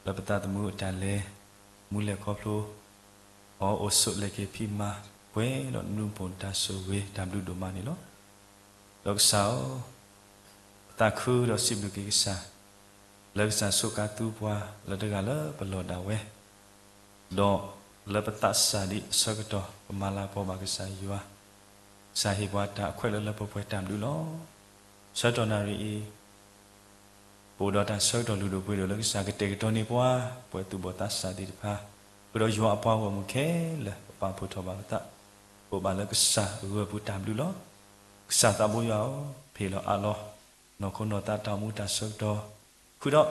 la patata mu tale mule koplo o osu leke pima pwe lo numpon taso we damlu domani lo lok sao taku lo siblu kisa lok sa suka tu pwa la daga la pelo dawe do la patasa di sagato pemala po bagisa yua sahi pwa ta khwe la po pwe damlu lo satonari Bodoh dan sodor ludo boleh lagi sakit kita ni puah, puah tu botas sadi pah. Bodoh jual apa pun mungkin lah, apa pun coba tak. Bodoh lagi kesah, gua putam dulu. Kesah tak boleh, pelo Allah. Nokon nota tamu dan sodor. Kuda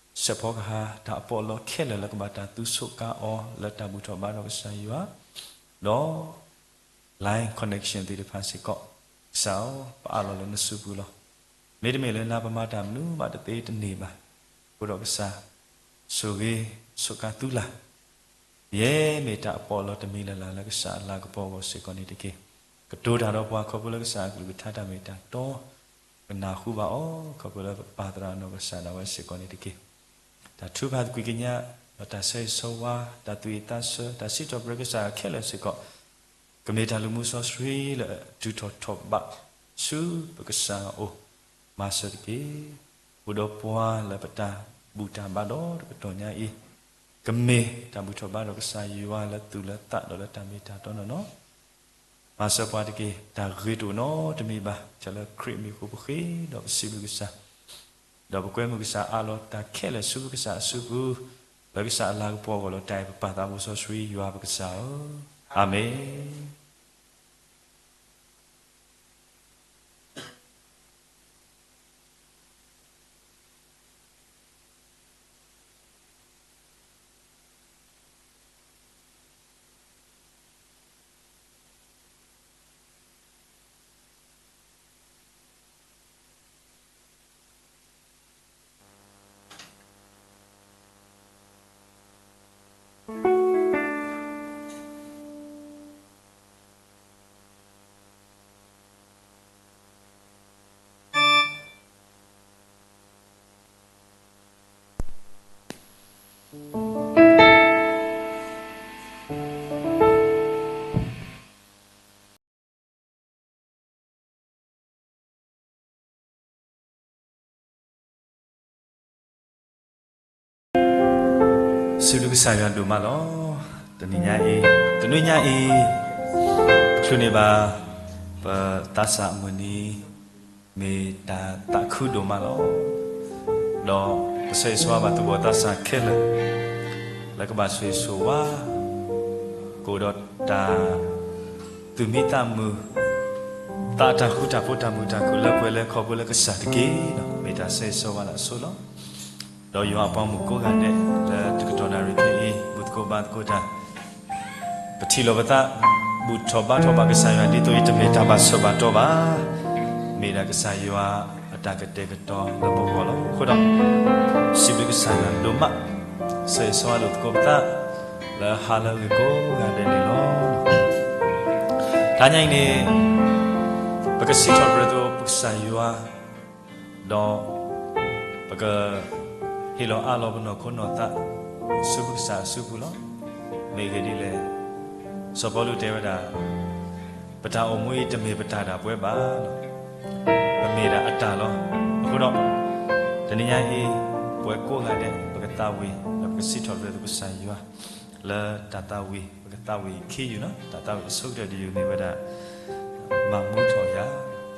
sepok ha tak polo kela lagi bata tu suka la tamu coba lagi saya. Do line connection di depan sikok. Sao, Allah lo nasubulah. Mede na pamadam nu pada te teni ba pura besar soge sukatulah ye meta polo temi la la kesa la ko po se ko ni dike kedo da ro bwa ko pula kesa ku thata meta to na hu ba o ko pula padra no kesa na wa se ko ni dike da thu ba ku kinya ta sai so wa da tu ta so da si to bra kesa khela se ko kemeta lu mu so sri la tu to top ba su kesa o Masa ke, budak puan lepeta buta bador betulnya kemih dan buta bador kesayuan letu letak dalam tamita tono no. Masa puan ke dari tu no demi bah cala krim iku buki dak sibu kisah. Dak buku yang kisah alo tak kela subu kisah subu lagi kisah lagu puan kalau tai pepah tamu sosri yuah berkisah. Amin. Sulu saya do malo, teninya Tuni ba tasa muni me ta takhu do malo do sai swa ba tu bo tasa khela la ka ba sai swa ko do ta tu mi ta mu ta ta khu ta po ta mu ta ku la pwe le kho pwe le ka sa ke no me ta sai swa la so lo do yo apa mu ko ga ne la tu ko na ri ke but ko ba ko ta pati lo bata but thoba ka sa ya di to ite me ta ba so ba to ba me da ka sa yo ata ka te ka to la bo ko lo ko da si bi ka sa na do ma sai so lo ko ta la ha la ko ga de ni lo ta nyai ni ba ka si thor do ba sa yo do ba ka Hilo alo beno kono ta subu sa subu lo mege di le sobolu devada pata omui teme pata da pwe ba lo pemeda atta lo akuno taninya pwe ko ga de bagata wi la sito re du sa ywa la tata wi bagata wi ki you no tata wi so de di ne bada mamu tho ya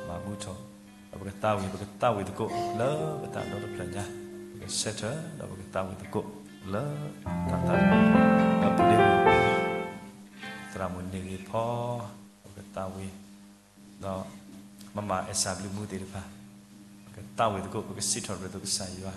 mamu tho bagata wi de ko la bata do planya Setter, dah beritahu itu kok le tata dah boleh teramun diri po beritahu dah mama esab lumu diri pa beritahu itu kok bersitor betul saya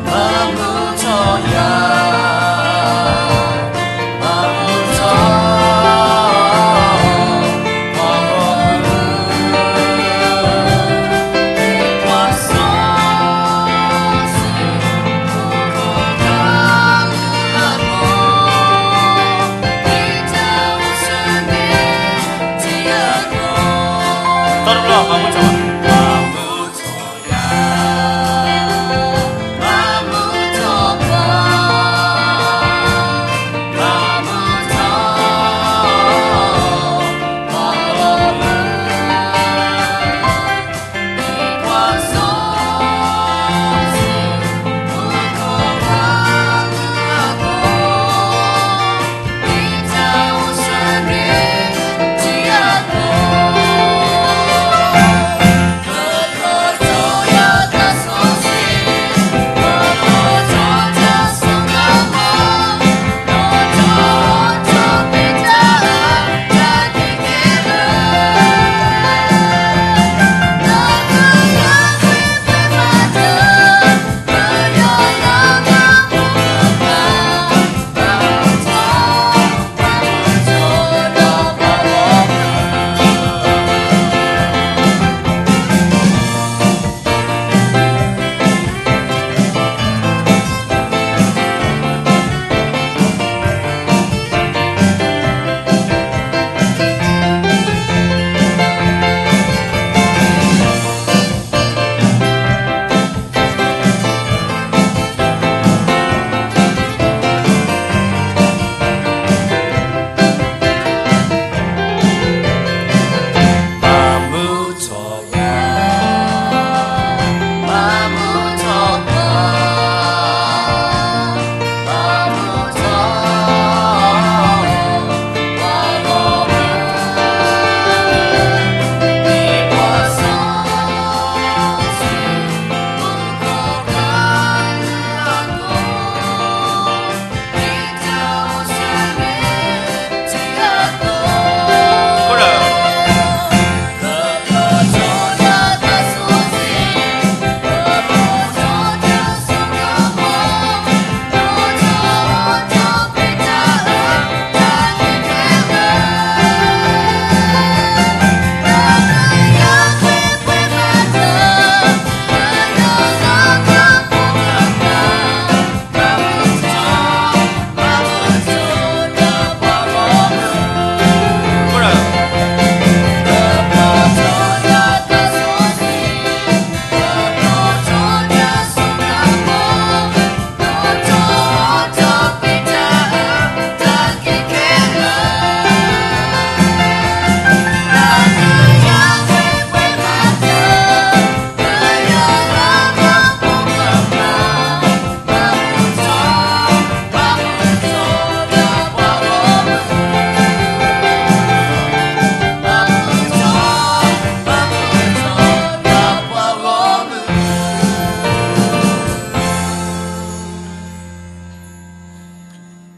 Mamu toya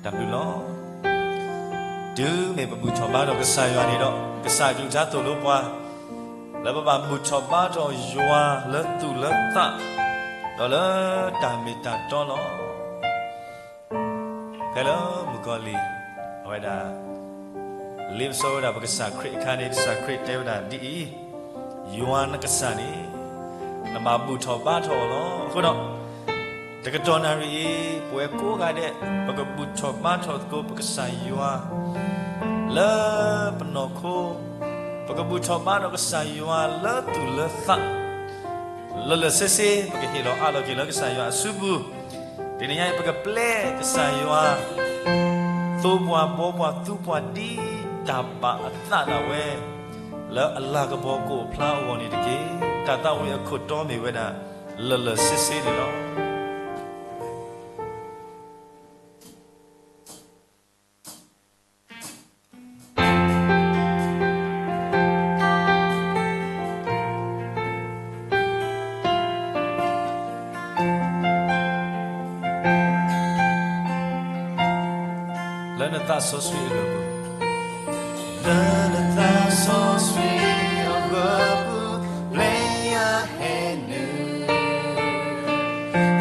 đập đu lo đứa mẹ bù cho ba đó cái sai rồi này đó cái sai chúng ta tụi lúc qua là bà bù cho ba đó yoa lớn tu lớn ta đó là ta mẹ ta cho nó cái đó một con lì vậy đã live so đã cái sai create cái này sai create theo đã đi yoa nó cái sai này là mà bù cho ba đó nó không đóแต่ก็ตอนนั้นป่วยกู้กันเนี่ยปกบุตรชอบมาชอบกูปกสายยัวเลิศปนโคปกบุตรชอบมาเราก็สายยัวเลิศตุเลิศสักเลิศเซ่ปกฮิโร่อาเรากินเราก็สายยัวสุบุทีนี้ยังปกเปล่ก็สายยัวตัวบัวบัวตัวบัวดีตาบะตาละเวแล้วอัลลาห์ก็บอกกูพลาววันนี้ตะกี้ตาตาเวขุดต้อมีเวน่ะเลิศเซ่ดีเนาะThat's so sweet, that's so sweet, play a hand new.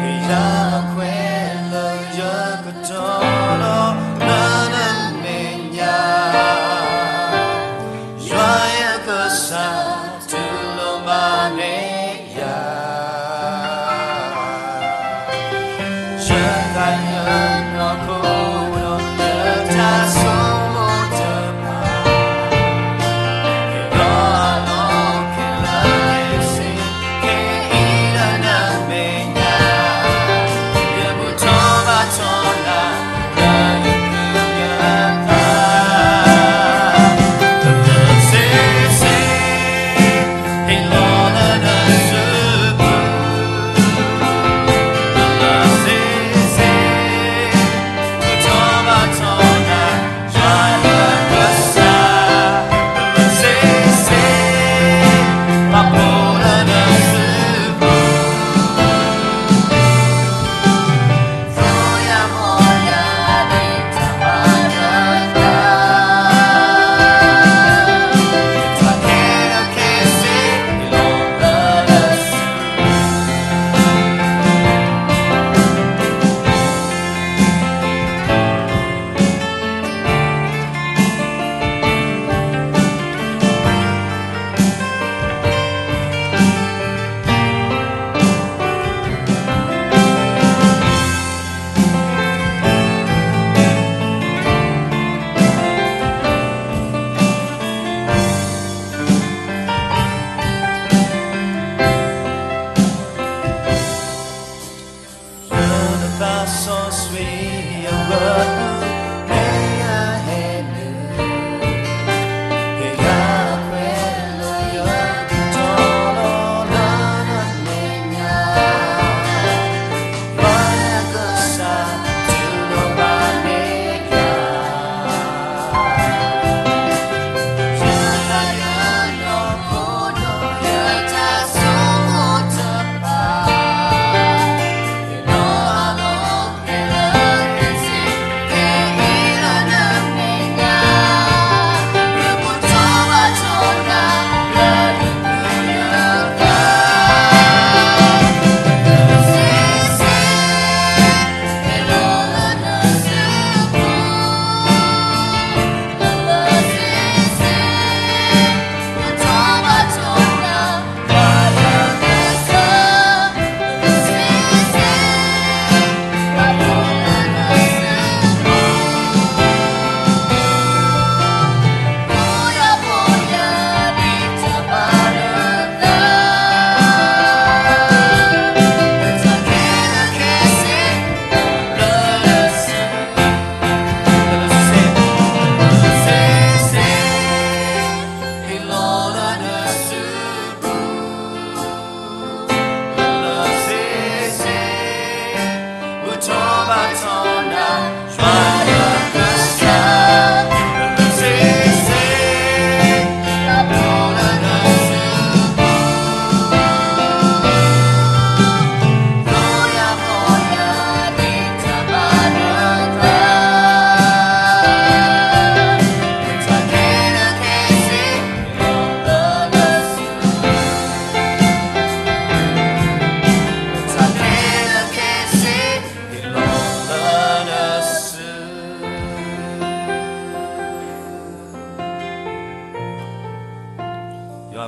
Hey, quella giocatolo, nana menia. Joia cosa tu lo maneia. Gioia no culo. So sweet, your word, lay a hand new. Hey, quello io sono la mia. Vai cosa tu non maneja. Jangan yo bodoh ya tak semua tepat.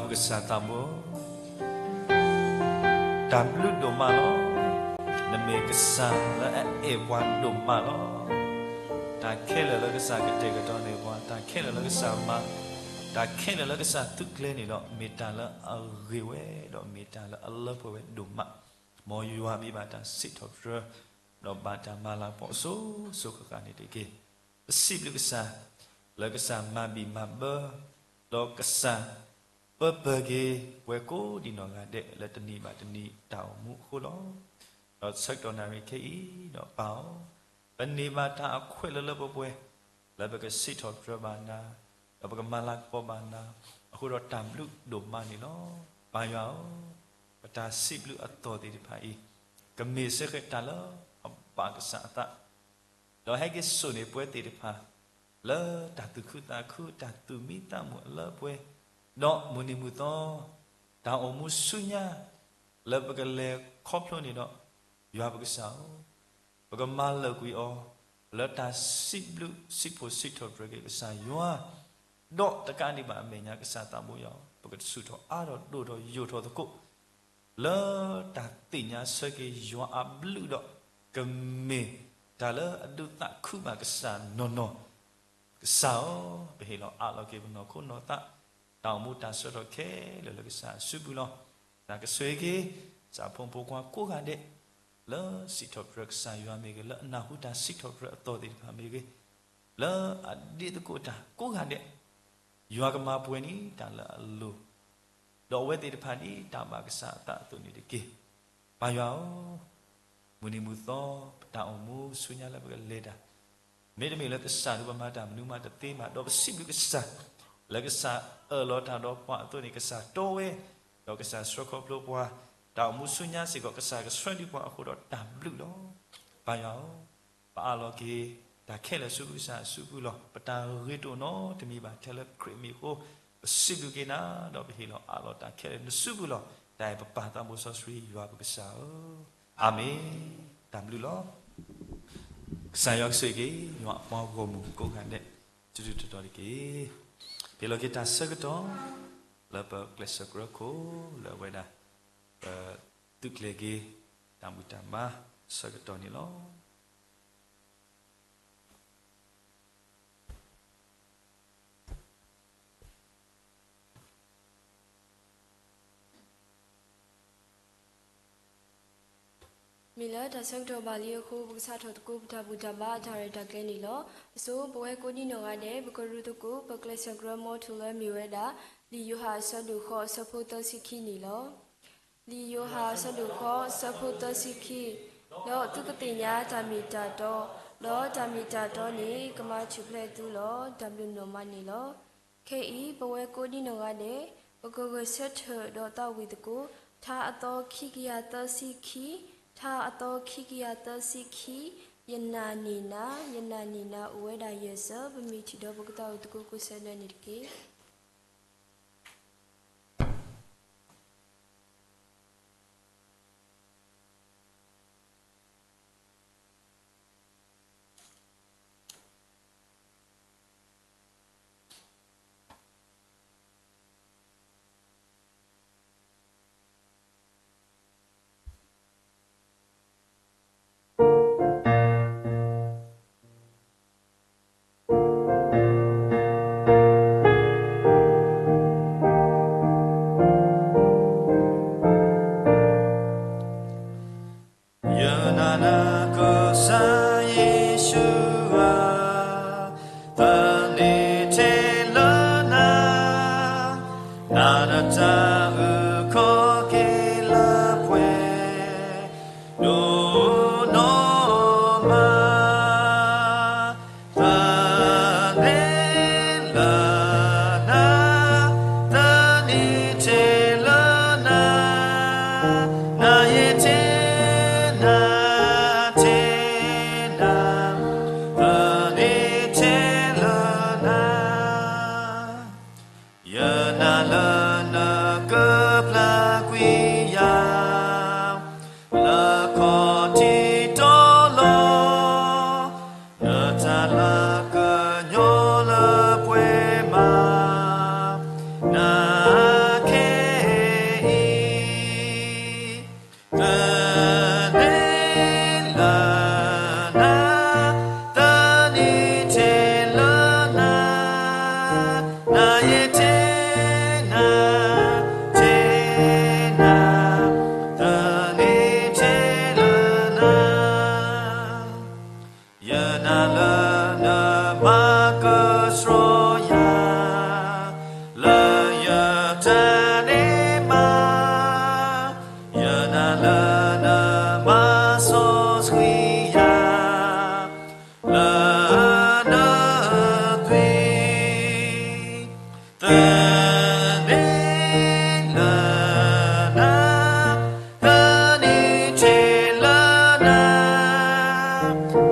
cái sa tam bố đam lút đồ mà lo nằm mê cái sa là quan đồ mà lo ta khe là cái sa cái tê cái đó này qua ta khe là cái sa mà ta khe là cái sa tức lên này đó mê ta là ghê đó mê ta là Allah với đồ mà mọi yêu mi bà ta sit học rồi đó bà ta mà là bỏ số cái này kia ship cái sa là cái sa mà bị mà bơ đó cái sa bơ bơ cái quê cố đi nó là để là tên ni bà tên ni đào mũ khô đó đó sắc đó này cái ý đó bảo bên ni bà ta khỏe là bơ bơ là cái sit học rồi bà na là cái mà là bỏ bà na khu đó tạm lúc đồ mà này nó bà giáo bà ta ship lúc ở tổ thì phải cái mì sẽ cái ta đó bà cái sa ta đó hay cái số này bữa thì phải lỡ ta từ từ mi ta một lỡ bữa đó muốn đi mua to ta ở mua suy nha lỡ cái lệ khóc luôn đi đó giờ cái sao cái mal lỡ quý o lỡ ta ship thôi rồi cái sao giờ đó tất cả đi bà mình nhà cái sao ta mua giờ cái sự thôi đó đồ đó vô thôi thôi cũng lỡ ta tỉnh nhà sơ cái giờ áp lư đó cái mì ta lỡ đưa ta cứ mà cái sao no cái sao bị hiểu lo cái nó cũng nó ta tao mua ta sơ rồi thế là cái sao suy bù lo là cái suy cái sao phong phú qua cố gắng đấy lỡ xịt thọt rực sai vào mấy cái lỡ nào hút ta xịt thọt rực to thì phải mấy cái lỡ đi tới cố gắng đấy vừa cái mà buồn đi ta là lu đó vậy thì phải đi ta mà cái sao ta tụi này kia bao giờ muốn đi mua to tao mua suy nhà là cái lê đà mấy đứa mình là cái sao đó mà làm nhưng mà tập tim mà đó xịt cái sao là cái sao ở lo thằng đó qua tôi này cái sao to ấy đó cái sao stroke of lo qua đạo mu suy nhá sẽ có cái sao cái xoay đi qua khu đó đảm lự đó bao giờ bà lo kia ta khe là suy sao suy lo bà ta ghi đồ nó thì mi bà theo là creamy cô suy cái na đó bị lo lo ta khe là suy lo tại bà ta mu sao suy vào cái sao amen đảm lự lo sai học suy cái nhọ bao gồm cố gắng đấy chú đó đi cái bây giờ kita segitu là bậc lệ sơ cố là vậy đó tức lagi tambah segitu ni lo Mila dasang to bali ko buksa thot ko buta ba thare takle ni lo so boy ko ni no ga de bkoru to ko bakle sagra mo thula miwe da li yu ha sa du kho sa pho to sikhi ni lo li yu ha sa du kho sa pho to sikhi lo tu ka ti nya tamita to lo tamita to ni kama chuple tu lo w no ma ni lo ke i boy ko ni no ga de bkoru set do ta wi to ko tha ato khi kiya to sikhi tha ato khikiyata sikhi yanna uweda yesa bami chido bukta utku kusana nirki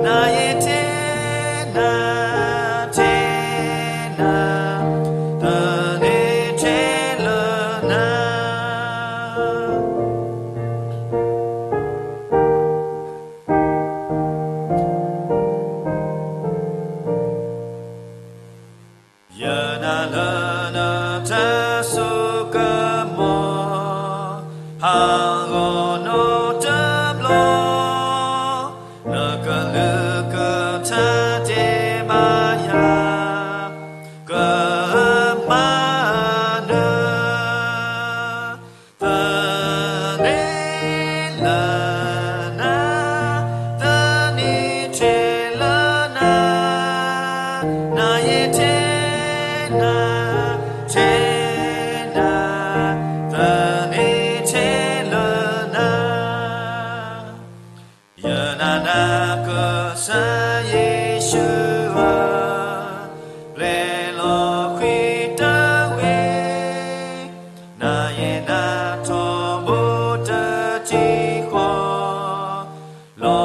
na ye te na te na ta ne te la na ya na la na ta so ka mo ha go no ta blo na ka lu ka ta te ma ya ka ma na ta ne la na ta ni te la na na ye te na te na ta ni te la na ya na na ka sa Yeshua le lo kwi ta we na ye na to mo ta chi kho lo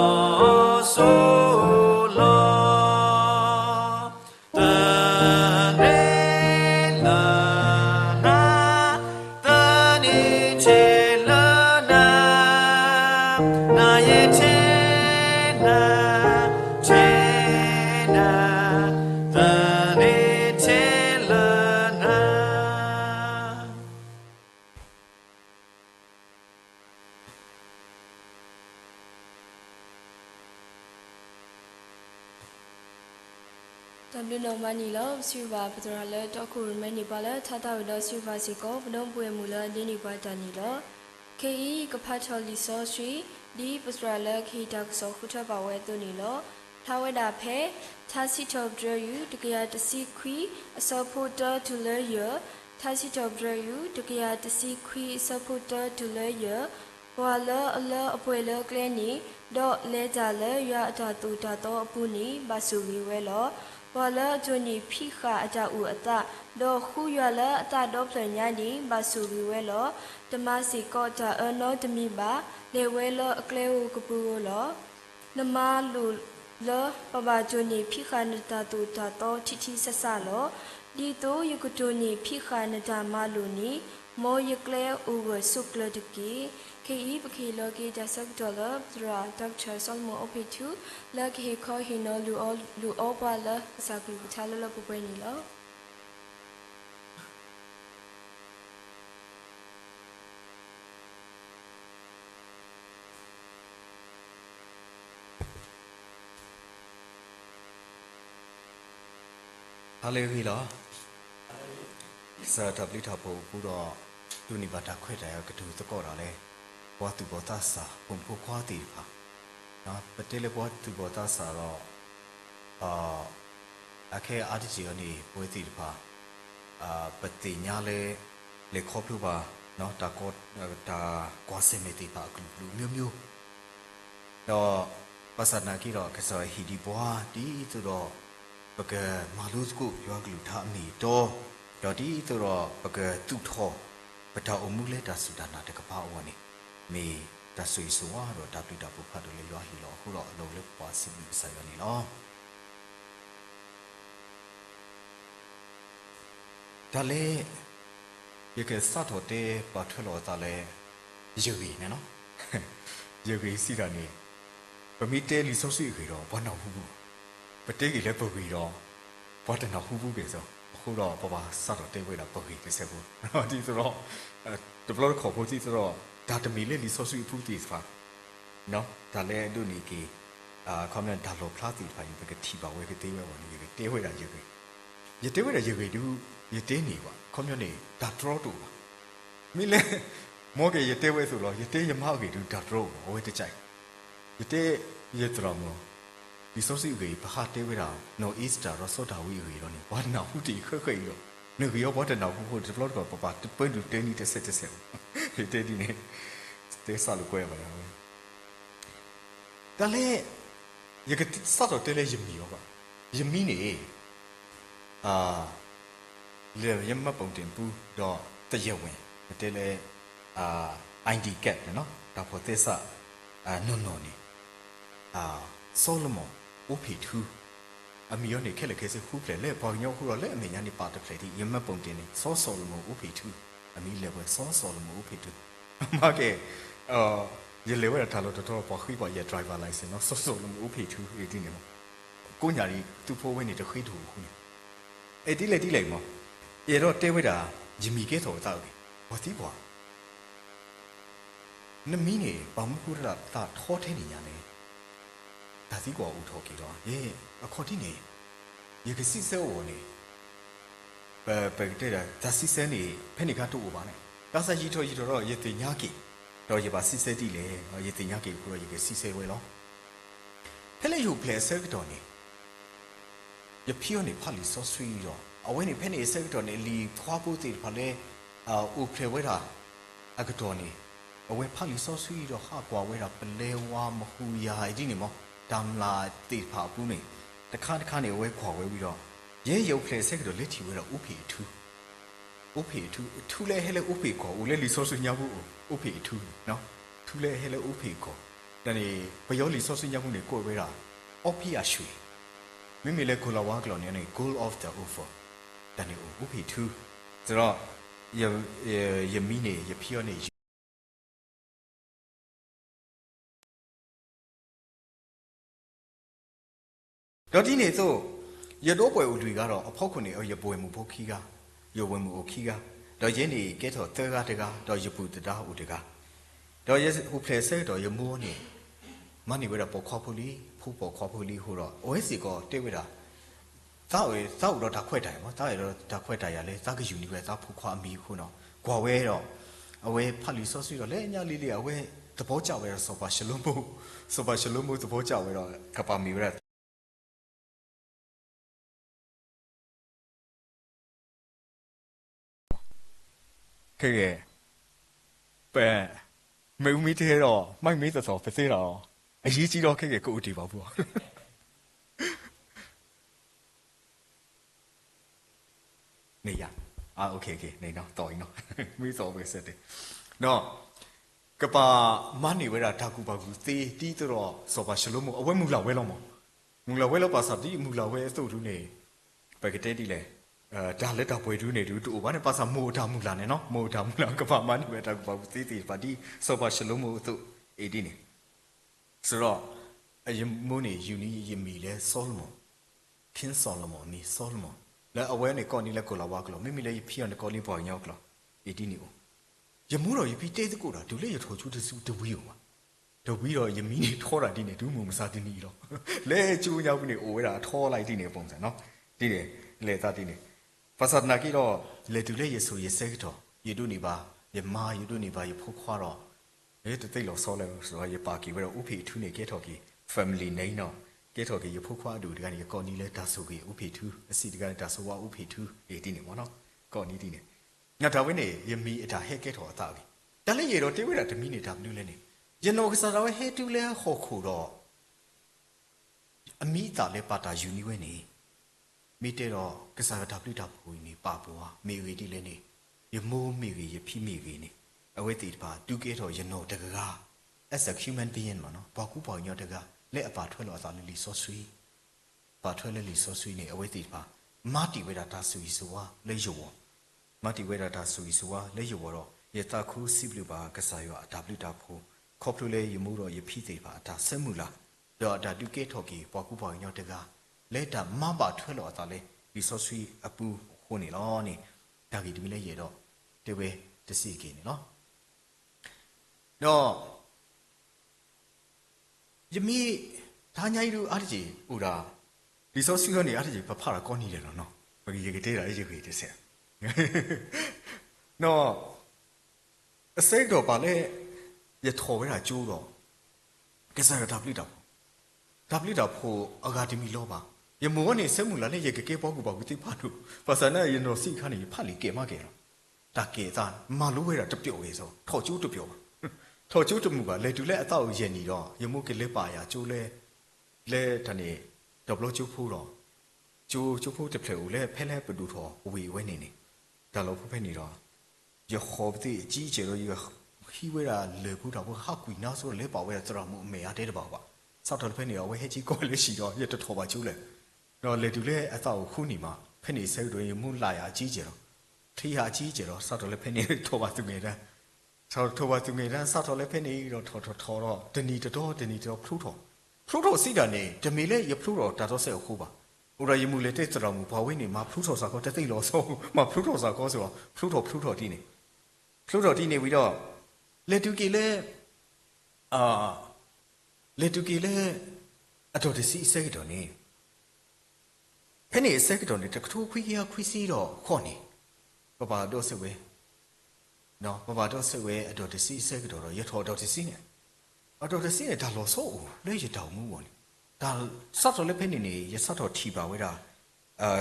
so lo ta ne la na ta ni che la na na ye che na che na ta ni che la naတမ်လူနောမနီလောစီဝါပဒရလဲတော့ခုရမဲနေပါလဲထာတာဝဒစီဝါစီကိုဘလုံးပွေမူလဲလင်းနေပါတန်နီလောခေဤကဖတ်ချော်လီဆောဆွီဒီပစရလဲခေတာကဆောခုထပါဝဲတုန်နီလောထာဝဒဖဲသာစီတောဒရယူတကရတစီခွီအစောဖို့တော်တူလဲရသာစီတောဒရယူတကရတစီခွီအစောဖို့တော်တူလဲရဘွာလအလအပွေလကလဲနီဒေါ်လဲကြလဲရအတာတူတာတော့အပူနီဘာဆူဝီဝဲလောဘွာလဂျိုနီဖိခာအတာဦးအတာဒေါ်ခူရလအတာတော့ဖလညာနီဘာဆူဝီဝဲလောတမစီကောတာအနောတမီပါလေဝဲလောအကလဲဦးကပူလောနမလူလောပပဂျိုနီဖိခာနတာတူတာတော့တီတီဆဆလောဒီတိုယကတိုနီဖိခာနတာမလူနီမောယကလဲဦးဝဆုကလတကီခေဤပခေလောကေကြဆက်ဒေါ်လာဒရာဒေါက်တာဆလမိုအပိတူလာကေခေါ်ဟီနိုလူအောပါလာစာကူချာလလပပွေးနီလောဟာလေခီလာစာတပ်လိထဖို့ဘူးတော့လူနိဘာတာခွဲတယ်ကတူတကောတာလေဘွားသူဘောတာစာပုံဖို့ခွားတီပါနော်ပတေလေဘွားသူဘောတာစာတော့အခဲအာတီဂျီယနီပွေးတီပါပတိညာလေခေါပလူပါနော်တာကောတာကွာစမေတီပါကလူမျိုးမျိုးတော့ပါစနာကီတော့ကစားဟီဒီဘွားဒီသူတော့ပကမာလူစကုယောဂလူထာမီတော့ဒီသူတော့ပကသူထောပတာအမှုလေတာစူဒနာတကပါဝနီမေတဆွေဆိုတော့တပ်တူတပ်ဖတ်တယ်လောဟီလောခုတော့အလုံးလေးပွားစီမီဆိုင်ရနီလောဒါလေရကစတ်တော်တဲ့ပတ်ထလောတာလေယူရီနော်ယူရီစီတာနေပမီတဲလီဆော့စီခေတော့ဘာနောက်ဘူးပတေးကြီးလည်းပုတ်ပြီးတော့ဘာတနောက်ဘူးကေဆိုအခုတော့ပပစတ်တော်တဲဝဲတာပုတ်ပြီးပြဆက်ဘူးဒီဆိုတော့ဒီဘလော့ခေါ်ဖို့ကြည့်ဆိုတော့ဒါတမီလေးလီဆော့စီဖူးတီဖာနော်ဒါလည်းတို့နေကြီးကွန်မန့်ဒါလောဖလာတီဖိုင်ဘကတီပါဝဲကတေးဝဲပါနေကြီးတေးဝဲတာယူကြီးရတေးဝဲတာယူကြီးတူရတေးနေပါကွန်မန့်နေဒါဒရော့တူပါမီလေမောကေရတေးဝဲဆိုတော့ရတေးရမောက်ကြီးတူဒါဒရော့ဝဲတကြိုက်ရတေးရတရောမောဒီစောစီကြီးဘာဟာတေးဝဲတာနော်အီစတာရောဆော့တာဝီရီတော့နေဘာနောက်ဘူးတီခွခွရောနေရောဘာတနောက်ဘူးဒီဘလော့ကပပတပွင့်တူတင်းနီတစ်ဆက်တစ်ဆက်ဒီတေးဒီနေတေးစားလို့ကြွယ်ပါလားဒါလေရကစတော့တဲလေယမီရောပါယမီနေလေရမပုံတင်ပူတော့တရဝင်တဲလေID card နော်ဒါပေါ်သက်စနော်နေ ဆောလမွန်ဥဖေထူအမီယောနေခက်လက်ခဲစခုပလေလေပေါ်ညောခုတော့လေအမေညာနေပါတဖလေဒီယမပုံတင်နေဆောလမွန်ဥဖေထူအမီလေဝဲဆောလမွန်ဥဖေထူမာကေရလေဝဲထားလို့တော့ပေါ်ခိပေါ်ရ driver license နော်ဆောလမွန်ဥဖေထူဒီနေမကိုညာရီသူဖိုးဝဲနေတခိတူခုနေအဲ့ဒီလေမောရေတော့တဲဝဲတာဂျမီကဲတော်တောက်တယ်ဘာတိပွားနမီနေဘာမခုရတာထောထဲနေညာနေဒါစီကွာဦးထောကေတော့ယေအခေါ်တိနေရေကစီဆဲဝနေပတဲ့ဒါစီဆဲနေဖဲနေကတော့ပါနဲ့ဒါဆာကြီးထောကြီးတော့ရေတင်ညာကေတော့ရေပါစီဆဲတိလေရေတင်ညာကေခုတော့ရေကစီဆဲဝဲလောဖဲလေယူဖလဲဆဲကတော့နေရဖီယိုနေဖာလီဆောဆွီတော့အဝဲနေဖဲနေဆဲကတော့နေလီခွာဖို့တေဖလဲဥဖလဲဝဲတာအကတော့နေအဝဲဖာလီဆောဆွီတော့ဟာကွာဝဲတာပလဲဝါမဟူယာဒီနေမောဒမ်လာတေဖာပူးနေတခါနေဝဲခွာဝဲပြီးတော့ရဲရုပ်ဖလဲဆဲကတော့လက်ထီဝဲတော့ဥဖေထူလဲဟဲလဲဥဖေကောဦးလဲလီဆောဆွီညာဘူးဥဖေထူနော်ထူလဲဟဲလဲဥဖေကောဒါနေဘယောလီဆောဆွီညာဘူးနေကိုဝဲတာအော်ဖီယာရွှေမိမိလည်းကိုလာဝါကလောနေနေ goal of the over တန်နေဥဖေထူဆိုတော့ယမီနေယဖီယောနေတော့ဒီနေဆိုရတော့ပွဲဦးတွေကတော့အဖောက်ခွနေရပွဲမှုဖို့ခီကရဝဲမှုခီကတော့ရင်းနေကဲတော့တဲကားတကားတော့ရပူတတာဦးတကားတော့ရဟိုဖလဲဆဲတော့ရမိုးနေမနီဝဲတော့ပေါ်ခေါ်ဖို့လီဖူးပေါ်ခေါ်ဖို့လီဟိုတော့ OS ကောတဲဝဲတာသာဝဲသာတော့ဓာခွဲတိုင်ပေါ့သာရတော့ဓာခွဲတိုင်ရလဲသာကယူနီပဲသာဖူးခွာမီခုနော်ကွာဝဲတော့အဝဲဖတ်လီဆော့ဆွီတော့လဲအညာလေးအဝဲသဘောကျဝဲတော့ဆောပါရှလုံးမို့သဘောကျဝဲတော့ကပါမီဝဲခဲ့ရဲ့ပဲမေဦးမီတဲ့တော့မိုက်မေးသောဖစေးတော့အရေးကြီးတော့ခဲ့ရဲ့ကိုဦးတီပါဘူးနေရโอเคနေတော့တော်ရင်တော့မေးစောပဲဆက်တယ်နော်ကပါမနီဝဲတာဓာကူပါကူသေးတီးတော့စောပါရှလုံးမအဝဲမူလာဝဲလောက်မမူလာဝဲလောက်ပါစာဒီမူလာဝဲအစုပ်ထူးနေပဲကတဲ့တီလဲဒါလက်တော့ပွဲထူးနေတူဘာနဲ့ပါစာမိုးထားမူလာနဲ့နော်မိုးထားမူလာကပါမနီဝဲဓာကူပါကူသေးပါဒီစောပါရှလုံးမအစုပ်အေဒီနေဆိုတော့အယမိုးနေယူနီယမီလဲဆောလမွန်ခင်းဆောလမွန်နီဆောလမွန်လဲအဝဲနေကော်နီလဲကိုလာဝါကလောမိမိလဲဖီယန်ကော်လီပေါ်ညောက်ကလောအေဒီနီယမိုးတော့ယပီတေးစကိုတာဒူလေရထောချူတစုတဝီရောတဝီတော့ယမီနေထောတာဒီနေဒူးမုံမစားတင်နီတော့လဲကျူးရောက်နေအိုဝဲတာထောလိုက်ဒီနေပုံစံနော်ဒီနေလဲသားဒီနေပါစတ်နာကီတော့လေဒူလေရဆိုရစဲတော့ယဒူနေပါယမာယဒူနေပါယဖိုးခွာတော့တိတ်လို့ဆောလဲဆိုတော့ယပါကီဝဲတော့ဥဖေထူးနေကဲထော်ကီ family name တော့ကဲထော်ကီယဖိုးခွာဒူဒီကနေကော်နီလဲဒါဆိုကီဥဖေထူးအစီဒီကနေဒါဆိုဝါဥဖေထူးဒီနေမောနော်ကော်နီဒီနေငါဒါဝင်းနေယမီအတာဟဲကဲထော်အတာပြီတလည်းရေတော့တေးဝဲတာတမီနေတာဘလူးလဲနေယနောကစားတော့ဟဲတူလဲဟော်ခုတော့အမီတာလဲပါတာယူနီဝဲနေမိတဲ့တော့ကစားတာပလိတာပူနေပါပွားမေဝီဒီလဲနေယမိုးမေဝီယဖိမေဝီနေအဝဲတီတပါတူကဲတော့ယနောတကား as a human being မနော်ဘာကူပေါညောတကားလက်အပါထွက်လို့အသာလီဆော့ဆွီပါထွက်လဲလီဆော့ဆွီနေအဝဲတီတပါမာတီဝဲတာဒါဆူဆိုဝါလဲယောမာတီဝဲတာဆူဆိုဝါလဲယောတော့ယတာခုစီဘလူပါကစားရောဒါပလိတာဖိုခေါပလူလဲယမိုးတော့ယဖိသေးပါဒါဆက်မှုလားတော့ဒါတူကဲထော်ကီဘာကူပေါညောတကားလက်တာမပါထွက်လို့အသာလဲလီဆော့ဆွီအပူခိုးနေလောနေဒါကြီးဒီလဲရေတော့တေဝဲတစီကင်းနေနော်တော့ယမီဒါညာကြီးတို့အားတကြီးဟိုဒါလီဆော့ဆွီကနေအားတကြီးဖဖတာကောနေတယ်နော်ဘယ်ကြီးကတဲ့တာအေးကြီးတဲ့ဆက်နော်အစိတ်တော့ပါလေရထော်ဝဲတာကျိုးတော့ကစားရတာပလိတာဖို့အဂါဒမီလောပါယမိုးကနေစက်မှုလာနဲ့ရကကဲပေါ့ကူပါကူတိဖတ်လို့ပါစနာရနော်စိခါနေဖတ်လီကဲမကဲတော့တာကေသားမလိုဝဲတာတပြုတ်လေးဆိုထော်ကျိုးတပြုတ်ပါထော်ကျိုးတမှုကလေတူလဲအတော့ရနေတော့ယမိုးကလေးပါရကျိုးလဲတနေဒဘလကျိုးဖို့တော့ကျိုးဖို့တဖလေဦးလဲဖဲလဲပဒူထော်ဝေဝဲနေဒါလို့ဖဖဲနေတော့ရခေါ်တဲ့ကြီးကျတော့ရခီဝဲတာလေဘူးတော့ဟာကွီနာဆိုလဲပါဝဲတရမှုအမေရတဲ့ပါ စောက်တော်ဖက်နေအဝဲဟဲကြီးကိုလေးရှိတော့ရတထော်ပါကျူးလေတော့လေတူလေအတော့ခုနေမှာဖက်နေဆဲတို့ရမှုလာရအကြီးကျတော့ထီဟာကြီးကျတော့စောက်တော်လေဖက်နေထော်ပါသူငယ်တန်းထော်ပါသူငယ်တန်းစောက်တော်လေဖက်နေတော့ထော်တော့တနီတော်ဖလူတော်စီတာနေတမီလေရဖလူတော်တာတော့ဆဲခုပါဥရယမှုလေတဲ့စတော်မူဘာဝင်းနေမှာဖလူတော်စာကောတသိလို့ဆိုမှာဖလူတော်စာကောဆိုတော့ဖလူတော်တီးနေပြီးတော့လေတူကီလေလေတူကီလေအတော်တစီစဲတော်နေဖဲနေစဲတော်နေတကထိုးခွေးစီတော့ခေါ်နေပပတော့ဆွေနော်ပပတော့ဆွေအတော်တစီစဲတော်ရထော်တော်တစီနေအတော်တစီနေဒါလို့ဆိုလေရတောင်မှုပေါ့ဒါစတ်တော်လည်းဖဲနေရစတ်တော်ထီပါဝဲတာ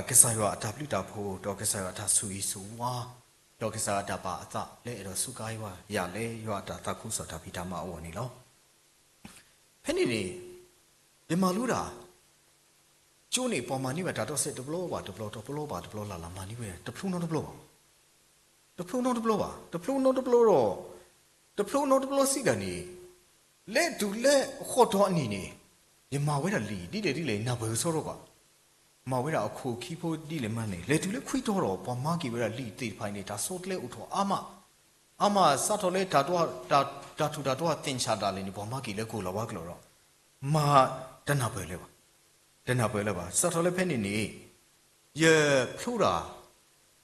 ကစားရအတာပလူတာဖို့တော့ကစားရအတာဆူဆူဝါတော့ကစားတာပါအသလဲအဲ့တော့စုကိုင်းဝါရလဲရွာတာတခုဆိုတာဖီတာမအော်နေလောဖဲနေဒီမာလူတာကျိုးနေပေါ်မှာနေပဲဒါတော့စစ်ဒပလောပါလာမာနေပဲတဖလူနောတဖလောစီကနေလက်ဒူလက်ခေါ်တော့အနေနေဒီမာဝဲတာလီဒီလေနာဘယ်ဆိုတော့ကမာဝဲတာအခုခီဖို့ဒီလေမနေလက်ဒူလက်ခွိတော့ပေါ်မာကီဝဲတာလီတေဖိုင်နေတာဆိုတလေဥထောအာမစတ်တော်လေဒါတော့တင်ချတာလေဒီပေါ်မာကီလက်ကိုလာဝါကလောတော့မာတနာပဲလေပါစတ်တော်လေဖဲနေရဖလူတာ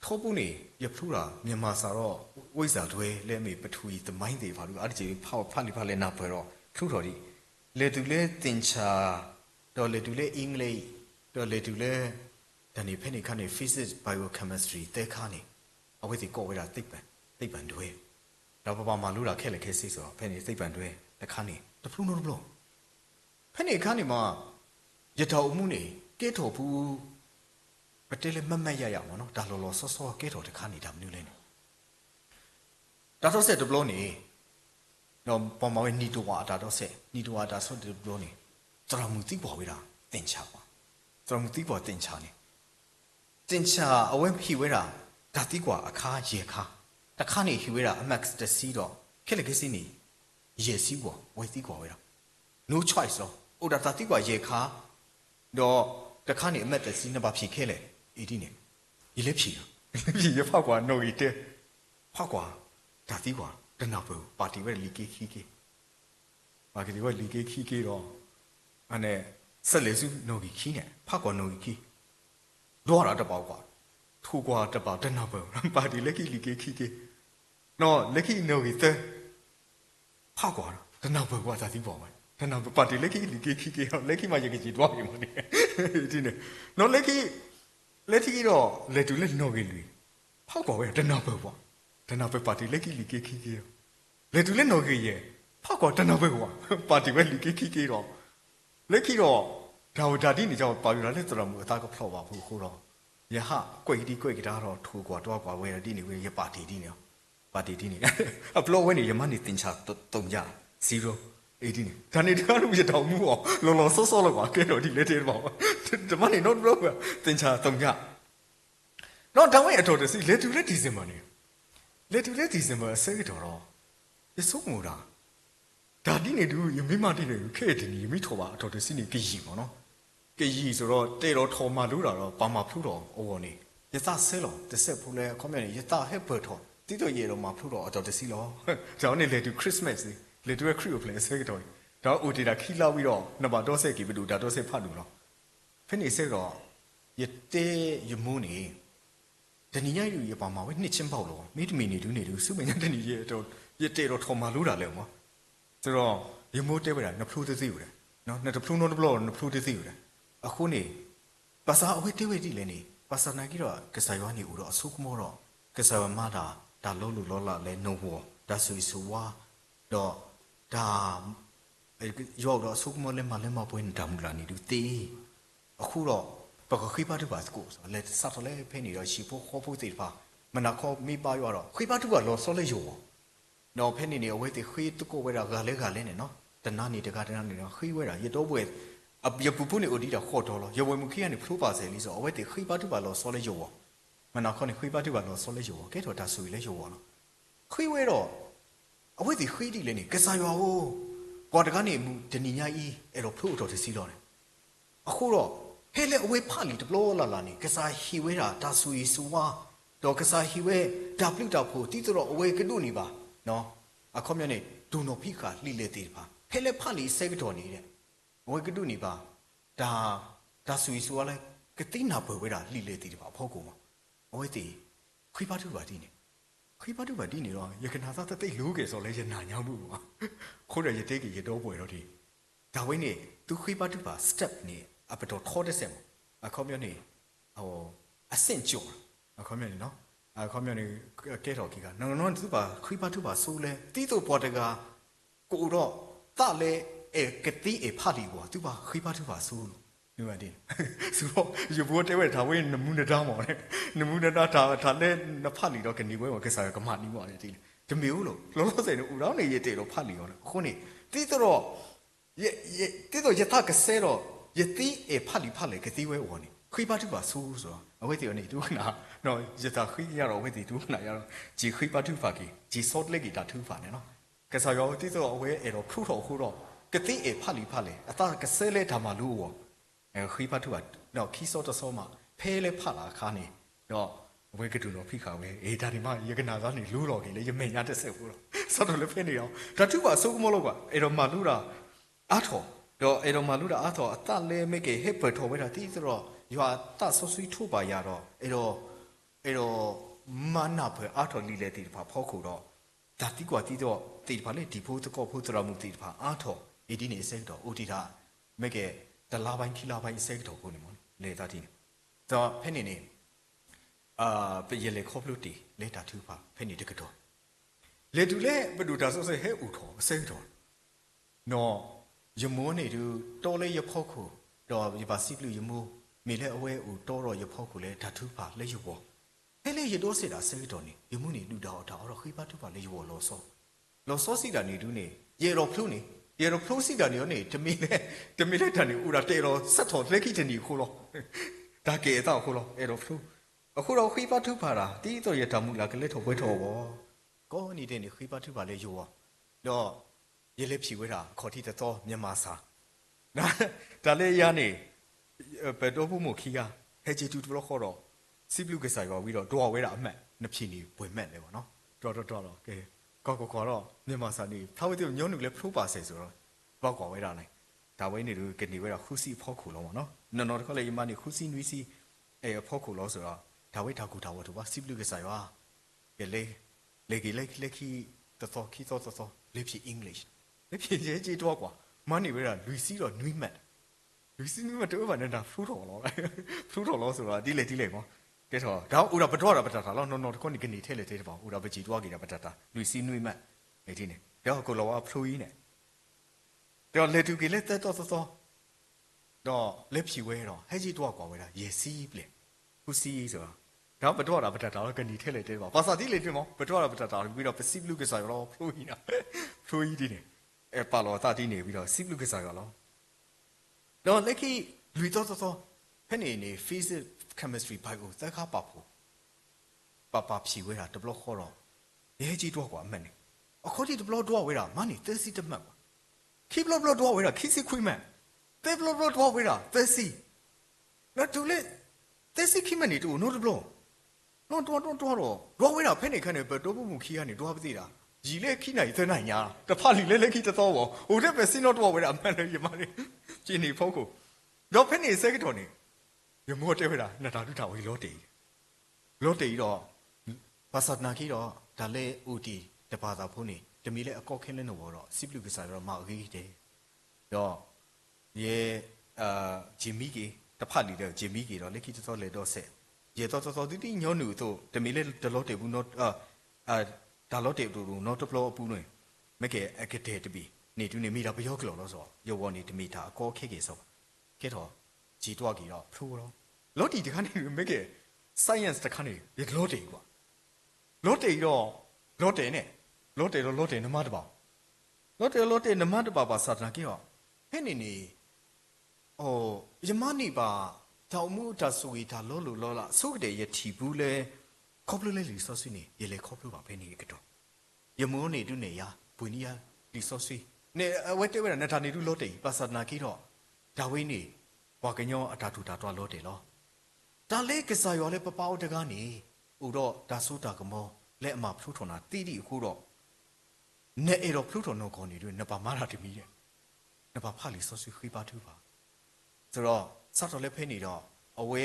ထောပုနေရဖလူတာမြန်မာစာတော့ဝိဇ္ဇာတွေလဲမေပထူသမိုင်းတွေပါလို့အဲ့ဒီကြီးဖတ်လေနာပဲတော့ဖလူတော်ဒီလေတူလေတင်ချာတော့လေတူလေအင်္ဂလိပ်တော့လေတူလေတန်နေဖဲနေခါနေ physics biochemistry တဲခါနေအဝိဇ္ဇာကိုဝဲတာသိပ္ပံတွေတော့ပပမာလူတာခဲလေခဲစိဆိုတော့ဖဲနေသိပ္ပံတွေတခါနေတဖလူနော်တဖလောဖဲနေခါနေမှာရတော်မှုနေကဲတော်ဘူးပတဲလေမမရရမှာနော်ဒါလောဆောကဲတော်တခါနေတာမနူးလဲနေဒါတော့ဆက်ဒဘလောနေတော့ပေါ်မှာနီတိုဝါဒါတော့ဆက်နီတိုဝါဒါဆိုဒဘလောနေတရမှုတိပေါ်ဝေးတာတင်ချပါတရမှုတိပေါ်တင်ချနေတင်ချအဝဲဖြီဝဲတာဒါတိကွာအခါရေခါတခါနေဖြီဝဲတာအမက်တစီတော့ခက်လေကစီနေရေစီကွာဝဲတိကွာဝဲတာ no choice တော့အိုဒါတိကွာရေခါတော့တခါနေအမက်တစီနှစ်ပါဖြီခဲလေအီဒီနေရေလက်ဖြီရဖောက်ကွာနိုရီတဲဖောက်ကွာဒါတိကွာတနာဘူးပါတီဝဲလီကီခီပါကတိဝဲလီကီခီတော့အဲ့ဆက်လေစုနိုရီခီနေဖောက်ကွာနိုရီခီတော့ရတာပေါ့ကွာထူကွာတပါတနာဘူးပါတီလက်ကီလီကီခီနော်လက်ခီနိုရီတဲဖောက်ကွာတနာဘူးကွာဒါတိပေါ့ပဲတနာဘူးပါတီလက်ခီလီကီခီလက်ခီမှာရေကြီးတော့ပြီမနေဒီနေနော်လက်ခီတော့လက်တူလက်နိုရီလီဖောက်ကွာပဲတနာဘူးကွာတနာပဲပါတီလက်ကီလီကီခီလေတူလက်နော်ကြီးရဲ့ဖောက်ကောတနာပဲကွာပါတီပဲလီကီတော့လက်ခီတော့ဒါတိနေကြောပါယူလာလက်တော်မူအသားကဖောက်ပါဘူးခိုးတော့ယဟကွိတ်တာတော့ထူကွာတော့ကွာဝဲတိနေဝဲရပါတီတိနေအပလောဝဲနေရမနေတင်ချတုံကြ0 80နေဒါနေတကားလို့ရတောင်မှုအောင်လောဆောလောက်ကွာကဲတော့ဒီလက်သေးပေါ့ဒီမနေတော့ဘလောကတင်ချတုံကြတော့တောင်းရဲ့အတော်တစီလက်တူလက်ဒီဇင်ဘာနေလေတူလေဒီဇင်ဘာဆဲတော်ရဆုံးမူတာဒါတိနေတူယမိမတိနေခဲ့တယ်ယမိထော်ပါအတော်တစီနေကြည်ရီပေါ့နော်ကြည်ရီဆိုတော့တဲ့တော်ထော်မှလို့တာတော့ပါမဖလူတော်အော်နေရသဆဲလောတစ်ဆက်ဖူးလဲခေါမနေရသဟက်ဘတ်တော်တိတော်ရေတော်မှာဖလူတော်အတော်တစီလောကျောင်းနေလေတူခရစ်မတ်လေတူခရစ်ကိုဖလဲဆဲတော်တော့ဦးတီတာခီလောက်ပြီးတော့နဘာတော့ဆဲကီဘလူဒါတော့ဆဲဖတ်လို့လောဖိနေဆဲတော့ရတဲ့ယမူးနေတဏီရယူရပါမှာဝဲနှစ်ချင်းပေါက်လို့မိတမီနေတူစုမညာတဏီရတော့ရတဲ့တော့ထော်မာလို့တာလဲမဆိုတော့ရမိုးတဲဝဲတာနဖလူးသိယူတယ်နော်နတဖလူးနော်တဘလောနဖလူးသိယူတယ်အခုနေပါစာအဝဲတဲဝဲတိလဲနေပါစာနာကြီးတော့ကစားရွာနေဦးတော့အဆုကမောတော့ကစားမတာဒါလုံးလို့လောလာလဲနှုံးဘောဒါဆူဆူဝါတော့ဒါရောက်တော့အဆုကမောလဲမပွင့်တာမူလာနေတူတေးအခုတော့ပကခိပါတူပါစကိုလက်စတ်လဲဖဲနေတော့ရှိဖို့ခေါ်ဖို့သိပါမနာခေါ်မိပါရတော့ခိပါတူကလောဆောလဲယောနော်ဖဲနေအဝဲတိခိတကိုဝဲတာကလဲနေနော်တနာနေတကတနာနေတော့ခိဝဲတာရတော့ပွဲအပြပူပူနေအိုဒီတာခေါ်တော်လောရဝဲမှုခိကနေဖလို့ပါစေလီဆိုအဝဲတိခိပါတူပါလောဆောလဲယောမနာခေါ်နေခိပါတူပါလောဆောလဲယောကဲတော့ဒါဆူလဲယောနော်ခိဝဲတော့အဝဲတိခိတိလဲနေကစားရွာဟို ပေါ်တကနေမှုဒနီညာကြီးအဲ့တော့ဖလို့တော်တစီတော့တယ်အခုတော့ဟဲလေအဝေးဖလီတဘလောလာနေကစားဟီဝဲတာဒါဆူရီဆူဝါတော့ကစားဟီဝဲဒါပလူတာဖို့တီတော့အဝေးကဒုနေပါနော်အခုမြနေဒူနိုဖိခါလိလေတေပါဟဲလေဖလီစေကတော်နေတဲ့အဝေးကဒုနေပါဒါဆူရီဆူဝါလဲကတိနာဘွယ်ဝဲတာလိလေတေပါဖောက်ကုန်မှာအဝေးတီခွေးပါတူပါတီနေခွေးပါတူပါတီနေတော့ရကနာသားတိတ်လို့ကေဆိုလဲရနာညောင်းမှုပါခိုးရရတေးကြီးရတော့ပွယ်တော့ဒီဒါဝိနေသူခွေးပါတူပါ step နေအပတော်ခေါ်တဲ့စက်မှာအခုမြနေဟိုအဆင့်ကျော်အခုမြနေနော်အခုမြနေကဲတော်ကြီးကနော်သူပါခွေးပါတူပါဆိုလဲတီးတော့ပေါ်တကကိုတော့တလဲကတိဖာလီဘောသူပါခွေးပါတူပါဆိုလို့ဒီမှာဒီဆိုတော့ရဘောတဲဝဲဒါဝဲနမှုနတားမော်နဲ့နမှုနတားဒါနဲ့နဖတ်လီတော့ကနေဝဲမှာကစားကမနီးမော်နဲ့ဒီတမျိုးလို့လောလောဆယ်တော့ဦးတော်နေရတဲ့တော့ဖတ်လီရောခုနေတီးတော့တီးတော့ရတာကဆဲတော့ယတိဖတ်လေကတိဝဲဝေါ်နေခွေးပါတူပါဆိုတော့အဝဲတီနေဒုခနာနော်ယတာခွေးရတော့ဝဲတီဒုခနာရတော့ဂျီခွေးပါတူဖာကီဂျီဆော့လက်ဂီတာထူဖာနေနော်ကစားရောတီးတော့အဝဲအဲ့တော့ခုတော့ကတိဖတ်လေအတာကဆဲလဲဒါမှလို့ဝေါ်ခွေးပါတူပါနော်ခီဆော့တဆောမှာဖဲလဲဖတ်လာခါနေတော့ဝဲကတူတော့ဖိခါဝဲအေးဒါဒီမှာရကနာသားနေလူတော်ကြီးလေရမင်ရတဲ့ဆက်ဘူးတော့ဆော့တော့လည်းဖဲနေတော့ဒါတူပါဆိုးကမလို့ကွာအဲ့တော့မလူတာအားထော်တော့အဲ့တော့မလူတာအားတော့အတလဲမိကေဟစ်ပထော်ဝဲတာတီးဆိုတော့ရွာတဆောဆွီထိုးပါရတော့အဲ့တော့မနာဖအားထော်လီလေတီဖာဖောက်ခုတော့ဒါတီကွာတီတော့တီဖာလေဒီဖို့တကောဖို့တရမှုတီဖာအားထော်အဒီနေစက်တော့အိုတီတာမိကေတလာပိုင်းခီလာပိုင်းစက်တော့ကိုနေမလေတာတီတော့ဖဲနေနေပရလေခေါပလူတီလေတာထူဖာဖဲနေတကတော့လေတူလေဘဒူတာဆောဆဲဟဲဦးထော်စက်တော့နော်ယမိုးနေတူတော်လေးရဖောက်ခုတော်ဒီပါစီပလူယမိုးမေလဲအဝဲဦးတော်ရဖောက်ခုလဲဓာတုပါလက်ရဘောဟဲလေရတော့စစ်တာစဲတော်နေယမိုးနေလူတော်တော့ခိပါတုပါလက်ရဘောလောစောစီတာနေတူနေရေတော်ဖလူနေရေတော်ဖလူစီတာနေရောနေတမီလဲတန်နေဦးတာတေတော်ဆက်တော်လက်ခိတနီခိုးလောဒါကေတော့ခိုးလောအဲ့တော့ဖလူအခုတော့ခိပါတုပါတာတီးတော်ရတမှုလာကလေးတော်ပွဲတော်ဘောကောနေတဲ့နေခိပါတုပါလဲရောတော့ရေလက်ဖြီဝဲတာခေါ်တိတော်မြန်မာစာဒါလေးရနေဘယ်တော့မှုခီကဟဲဂျီတူဘလခေါ်တော့စီဘလူကစားရောပြီးတော့တော်ဝဲတာအမှတ်နှစ်ဖြီနေဝင်မဲ့လေပေါ့နော်တော်ကဲကောတော့မြန်မာစာနေထားဝဲတဲ့ညောင်းနုလည်းဖလို့ပါစေဆိုတော့ဘောက်ကွာဝဲတာနိုင်ဒါဝဲနေလို့ကနေဝဲတာခူစီဖောက်ခုလုံးပေါ့နော်နော်တခါလေယမနေခူစီနွီစီဖောက်ခုလို့ဆိုတော့ဒါဝဲတာကူတာဝဲတော့ပါစီဘလူကစားရောကလေခီတော်ခီတော်လေဖြီအင်္ဂလိပ်လေဖြေကြီးတော့ကွာမနေဝဲတာလူစီတော့နွိမတ်တော့ဘာနေတာဖူးတော်လောဆိုတော့ဒီလေမောကဲတော့ဒါဦးရပတော်တာပတတာလောနော်တခွန်ဒီကနေထဲလေတဲ့ပေါ့ဦးရပကြီးတော့ကြည့်တာပတတာလူစီနွိမတ်အဲ့ဒီနေတော့ကိုလောကဖလူကြီးနေတော့လေတူကလေးတက်တော့တော့လက်ဖြီဝဲတော့ဟဲကြီးတော့ကွာဝဲတာရေစီးပလေဖူစီဆိုတော့ပတော်တာပတတာလောကနေထဲလေတဲ့ပေါ့ပါစာတိလေတင်မောပတော်တာပတတာပြီးတော့ပစီဘလူကစားရောဖလူကြီးဒီနေပါလောတာတီးနေပြီးတော့စီဘလူကစားရလောတော့လက်ခိလူတော့ဖဲနေ physics chemistry ဘိုက်ကိုသက်ခါပါဖို့ပါဖြီဝဲတာတဘလခေါ်တော့ရဲကြီးတော့ကွာအမှန်နေအခုဒီတဘလတော့ဝဲတာမနေသစီတမှတ်ကွာခိဘလတော့ဝဲတာခိစီခွိမန်တေဘလတော့ဝဲတာသစီနော်တူလေသစီခိမန်နေတူနော်တဘလနော်တော့ဝဲတာဖဲနေခန့်နေဘတော့မှုခိရနေတော့ပသိတာရီလေခိနိုင်သနိုင်ညာတဖလီလေခိတတော်ဘောဟိုတဲ့ပဲစင်းတော့ဝဲတာအမှန်လေရမလေးကျင်းနေဖို့ကိုတော့ဖဲနေစက်တော်နေရမို့တဲ့ဝဲတာနတာတူတာဝေလောတေတော့ပါစတ်နာခီတော့ဒါလေဦးတီတပါတာဖုန်နေတမီလေအကောက်ခင်းလဲတော့တော့စီပလူကစားတော့မအကြီးတယ်တော့ရေဂျီမီကီတဖလီတဲ့ဂျီမီကီတော့လေခိတတော်လေတော့ဆက်ရေတော်တီညောနူတို့တမီလေဒလောတေဘူးနော်ဒါလောတေတူနော်တပလောပူးနေမကဲအကတဲ့တပီနေတူနေမိတာဘယောကလောလို့ဆိုရောဝနေတမီတာအကောခေဆောကဲတော့ဂျီတော့ကြီးတော့ဖလိုတော့လောတီတခါနေမကဲ science တခါနေရလောတေကွာလောတေတော့လောတေနမတပါလောတေနမတပါပါစာတနာကြီးဟောဟဲ့နေယမနိပါတောင်မှုတဆူီတာလောလာဆုကတဲ့ရတီဘူးလဲခေါပလူလေလီဆော့စီနေရေလေခေါပလူပါဖဲနေကတော့ယမိုးနေတူနေရဘွေနီယာလီဆော့စီ ne wete we na tani du lote pasana ki ro da we ni wa kanyo atatu da twa lote lo da le kisa yo le papa o de ga ni u ro da so da kamo le ama phlu thona ti ti khu ro ne e ro phlu thon no ko ni du ne pa ma ra ti mi de ne pa pha li so su khi pa thu pa so ro sa to le phe ni ro awe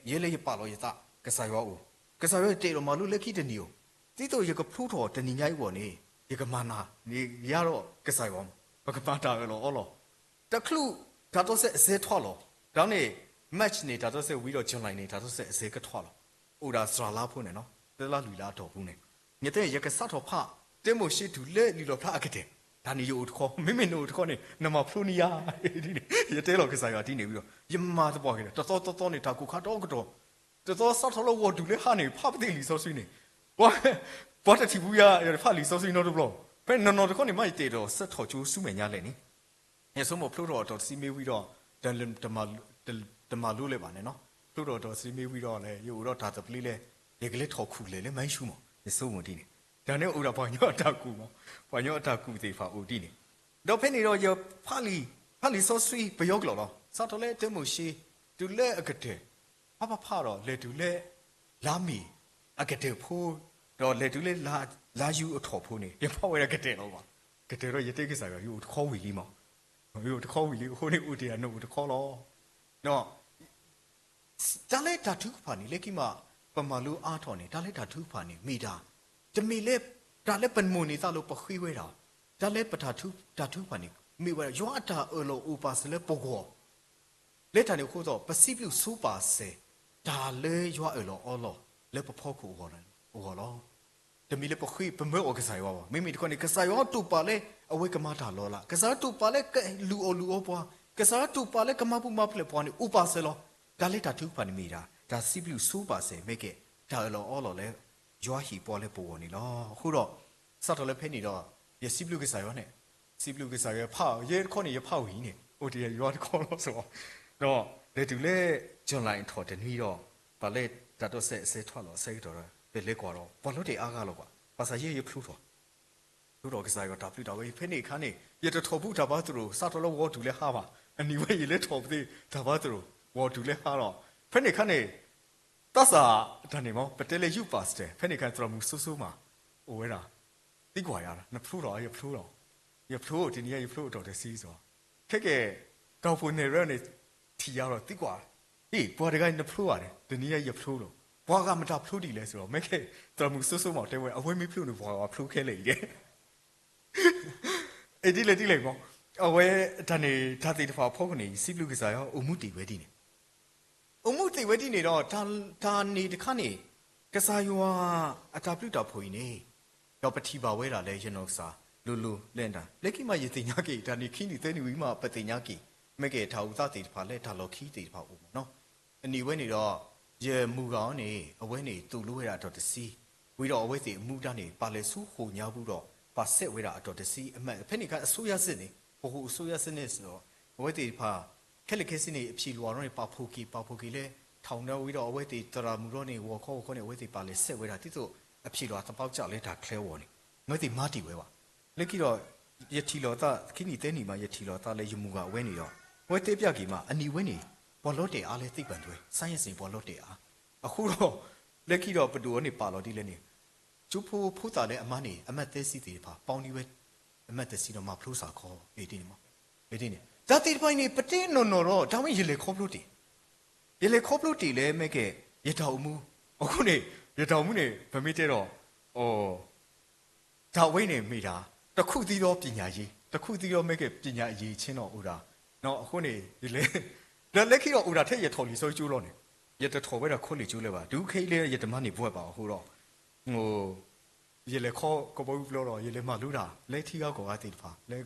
ye le ye pa lo ye ta kisa yo u kisa yo te ro ma lu le ki de ni o ti to ye ko phlu tho de ni nyai wo ni ye ka ma na ni ya ro kisa yo ba ka pa ta lo o lo ta khlu da to se se thwa lo da ni match နေဒါတော့ဆက်ဝီတော့ဂျွန်လိုင်းနေဒါတော့ဆက်အစေကထွားလို့။အိုဒါစရာလာဖို့နဲ့နော်။တဲလာလူလာတော့ဘူးနဲ့။ညတဲ့ရကစားတော့ဖတဲမိုရှိတူလက်လီတော့ဖအကတဲ့။ဒါနေရို့ခေါ်မိမိနို့ခေါ်နေနမဖလိုနီယာဒီနေရတဲတော့ကစားရဒီနေပြီးတော့ယမတော့ပေါ်ခဲ့တယ်။တော်နေတာကိုခါတော့ကတော့တော်စားတော့လို့ဝဒူလေဟာနေဖပတိလီဆိုဆွေးနေ။ဘာတတိဘူးရဖလီဆိုဆွေးနော်တော့ဘလို့။ဖဲနော်တော့ခေါနေမိုက်တေတော့ဆက်ထော်ကျိုးစုမယ်ညာလဲနေ။ညဆိုမဖလိုတော့စီမေးပြီးတော့တန်တမတမလူလေပါနဲ့နော်လူတော်စီမေးပြီးတော့လေယူတော့ဒါတပလီလေရေကလေးထော်ခုလေမိုင်းရှူမရစုံမတီးနေဒါနဲ့ဥရဘာညောအတကူမဘာညောအတကူသေးဖာဦးတီးနေတော့ဖင်းနေတော့ရဖာလီဆောဆွီဘယောကလောစာတော်လေတဲမရှိတူလေအကတဲ့ဖဖတော့လေတူလေလာမီအကတဲ့ဖိုးတော့လေတူလေလာယူအထော်ဖိုးနေရဖဝဲကတဲ့တော့ပါကတဲ့တော့ရတဲ့ကိစ္စကယူခေါ်ဝီလီမောယူခေါ်ဝီလီဟိုနေဦးတရားနို့ခေါ်လောနော်ဒါလည်းဓာတုဖာနေလေကိမပမာလူအားထော်နေဒါလည်းဓာတုဖာနေမိတာတမီလေဒါလည်းပန်မွန်နေသလိုပခွေးဝဲတာဒါလည်းပဓာတုဖာနေမိဝဲရောအတာအလောဥပါစလေပိုကောလက်ထန်နေခိုးတော့ပစိပြုစူပါစေဒါလည်းရောအလောအော်လောလေပဖောက်ကိုဟောတယ်ဟောလောတမီလေပခွေးပမောကစားရောပါမိမိတခွနေကစားရောတူပါလေအဝဲကမတာလောလာကစားတူပါလေလူအိုပွားကစားတူပါလေကမပူမဖလေပွားနေဥပါစလောဒါလေးဓာတုဖာနေမိတာဒါစီပလူစူပါစေမိကေဒါလောအော်လောလဲရွာဟီပေါ်လဲပေါ်နေလောအခုတော့စတ်တော်လဲဖဲနေတော့ရစီပလူကစားရောနဲ့စီပလူကစားရဖောက်ရဲခေါနေရဖောက်ဟီနေဟိုတရရွာခေါလို့ဆိုတော့လေတူလဲဂျွန်လိုင်းထော်တယ်ပြီးတော့ပါလေဒါတော့ဆက်ထွက်လို့ဆက်တော့ပဲလေကွာတော့ဘောလို့တေအားကားလို့ကွာပါစာရေးရဖလူတော့လူတော်ကစားရတာပြတော့ဖဲနေခါနေရတထော်ဘူးဒါပါသူတို့စတ်တော်လဲဝေါ်တူလဲဟာပါအနီဝဲရလဲထော်ပြီးဒါပါသူတို့ဝေါ်တူလဲဟာတော့ဖဲနေခါနေတဆာဒါနေမောပတဲလေယူပါစတဲ့ဖဲနေခါတော်မူဆူဆူမှာအိုဝဲတာတိကွာရတာနဖလူတော့ရဖလူတော့ရဖလူဒီနေ့ရဖလူတော့တဲ့စီးဆိုခက်ကေကောက်ဖို့နေရနေထီရတော့တိကွာဟေးဘော်တကိုင်းနဖလူရတယ်ဒီနေ့ရဖလူတော့ဘွားကမတာဖလူတီလဲဆိုတော့မဲခဲတော်မူဆူဆူမှာတဲဝဲအဝဲမဖလူနေဘွားကဖလူခဲလေတယ်အဲ့ဒီလေမောအဝဲဒါနေဒါတိတဖာဖောက်ကနေစီပလူကစားရောအမှုတီဝဲတီနေအမှုတီဝဲတီနေတော့ဒါနေတခါနေကစားယောအတာပလူတာဖွေနေတော့ပတိပါဝဲတာလဲရနောစာလူလန်တာလက်ကိမရေတင်ညာကေဒါနေခင်းနေတဲနေဝီမှာပတိညာကေမဲကေထာဥသတိတဖာလဲဒါလောခီတေတဖာဦးနော်အနီဝဲနေတော့ရေမူကောင်နေအဝဲနေတူလို့ရတာတော့တစီဝီတော့အဝဲစီအမှုတာနေပါလဲဆူဟိုညာဘူးတော့ပါဆက်ဝဲတာအတော်တစီအမှတ်ဖက်နေကအစိုးရစစ်နေဟိုအစိုးရစစ်နေဆိုတော့အဝဲတီဖာခက်လက်ခဲစနေအဖြီလွာတော့ပါဖိုကီလဲထောင်တော့ဝီတော့အဝဲတီတရာမူတော့နေဝခေါ်နေအဝဲတီပါလဲဆက်ဝဲတာတိတော့အဖြီလွာတပေါက်ကြလဲဒါကလဲဝေါ်နေငွေတီမာတီဝဲပါလက်ကြီးတော့ယထီလောတာခိနီတဲနီမှာယထီလောတာလဲယမှုကဝဲနေတော့ဝဲတေးပြကီမှာအနီဝဲနေဘောလော့တေအားလဲသိပန်တွေဆိုင်းရစင်ဘောလော့တေအားအခုတော့လက်ကြီးတော့ဘတူကနေပါလော်တီလဲနေကျူဖိုးတာလဲအမနေအမတ်သေးစီတီပါပေါင်းဒီဝဲအမတ်သေးစီတော့မဖလို့စာခေါ်အေးဒီနေမှာအေးဒီနေဇာတိပိုင်းနေပတင်းနော်တော့ဒါမှရေလေခေါ်ဖလို့တီလဲမဲ့ကရတောင်မှုအခုနေရတောင်မှုနေဗမိတဲ့တော့ဒါဝိနေမိတာတခုသီးတော့ပညာရေးတခုသီးတော့မဲ့ကပညာရေးချင်းတော့ဦးတာနော်အခုနေဒီလေလက်ခိတော့ဦးတာထက်ရထော်လီဆိုကျိုးလို့နေရတထော်ပဲတော့ခွတ်လီကျိုးလဲပါဒုခိလဲရတမနေဘွက်ပါဟိုတော့ဟိုရေလေခေါ်ကဘောဘလောတော့ရေလေမလူတာလက်ထီကောကအတိတဖာလဲ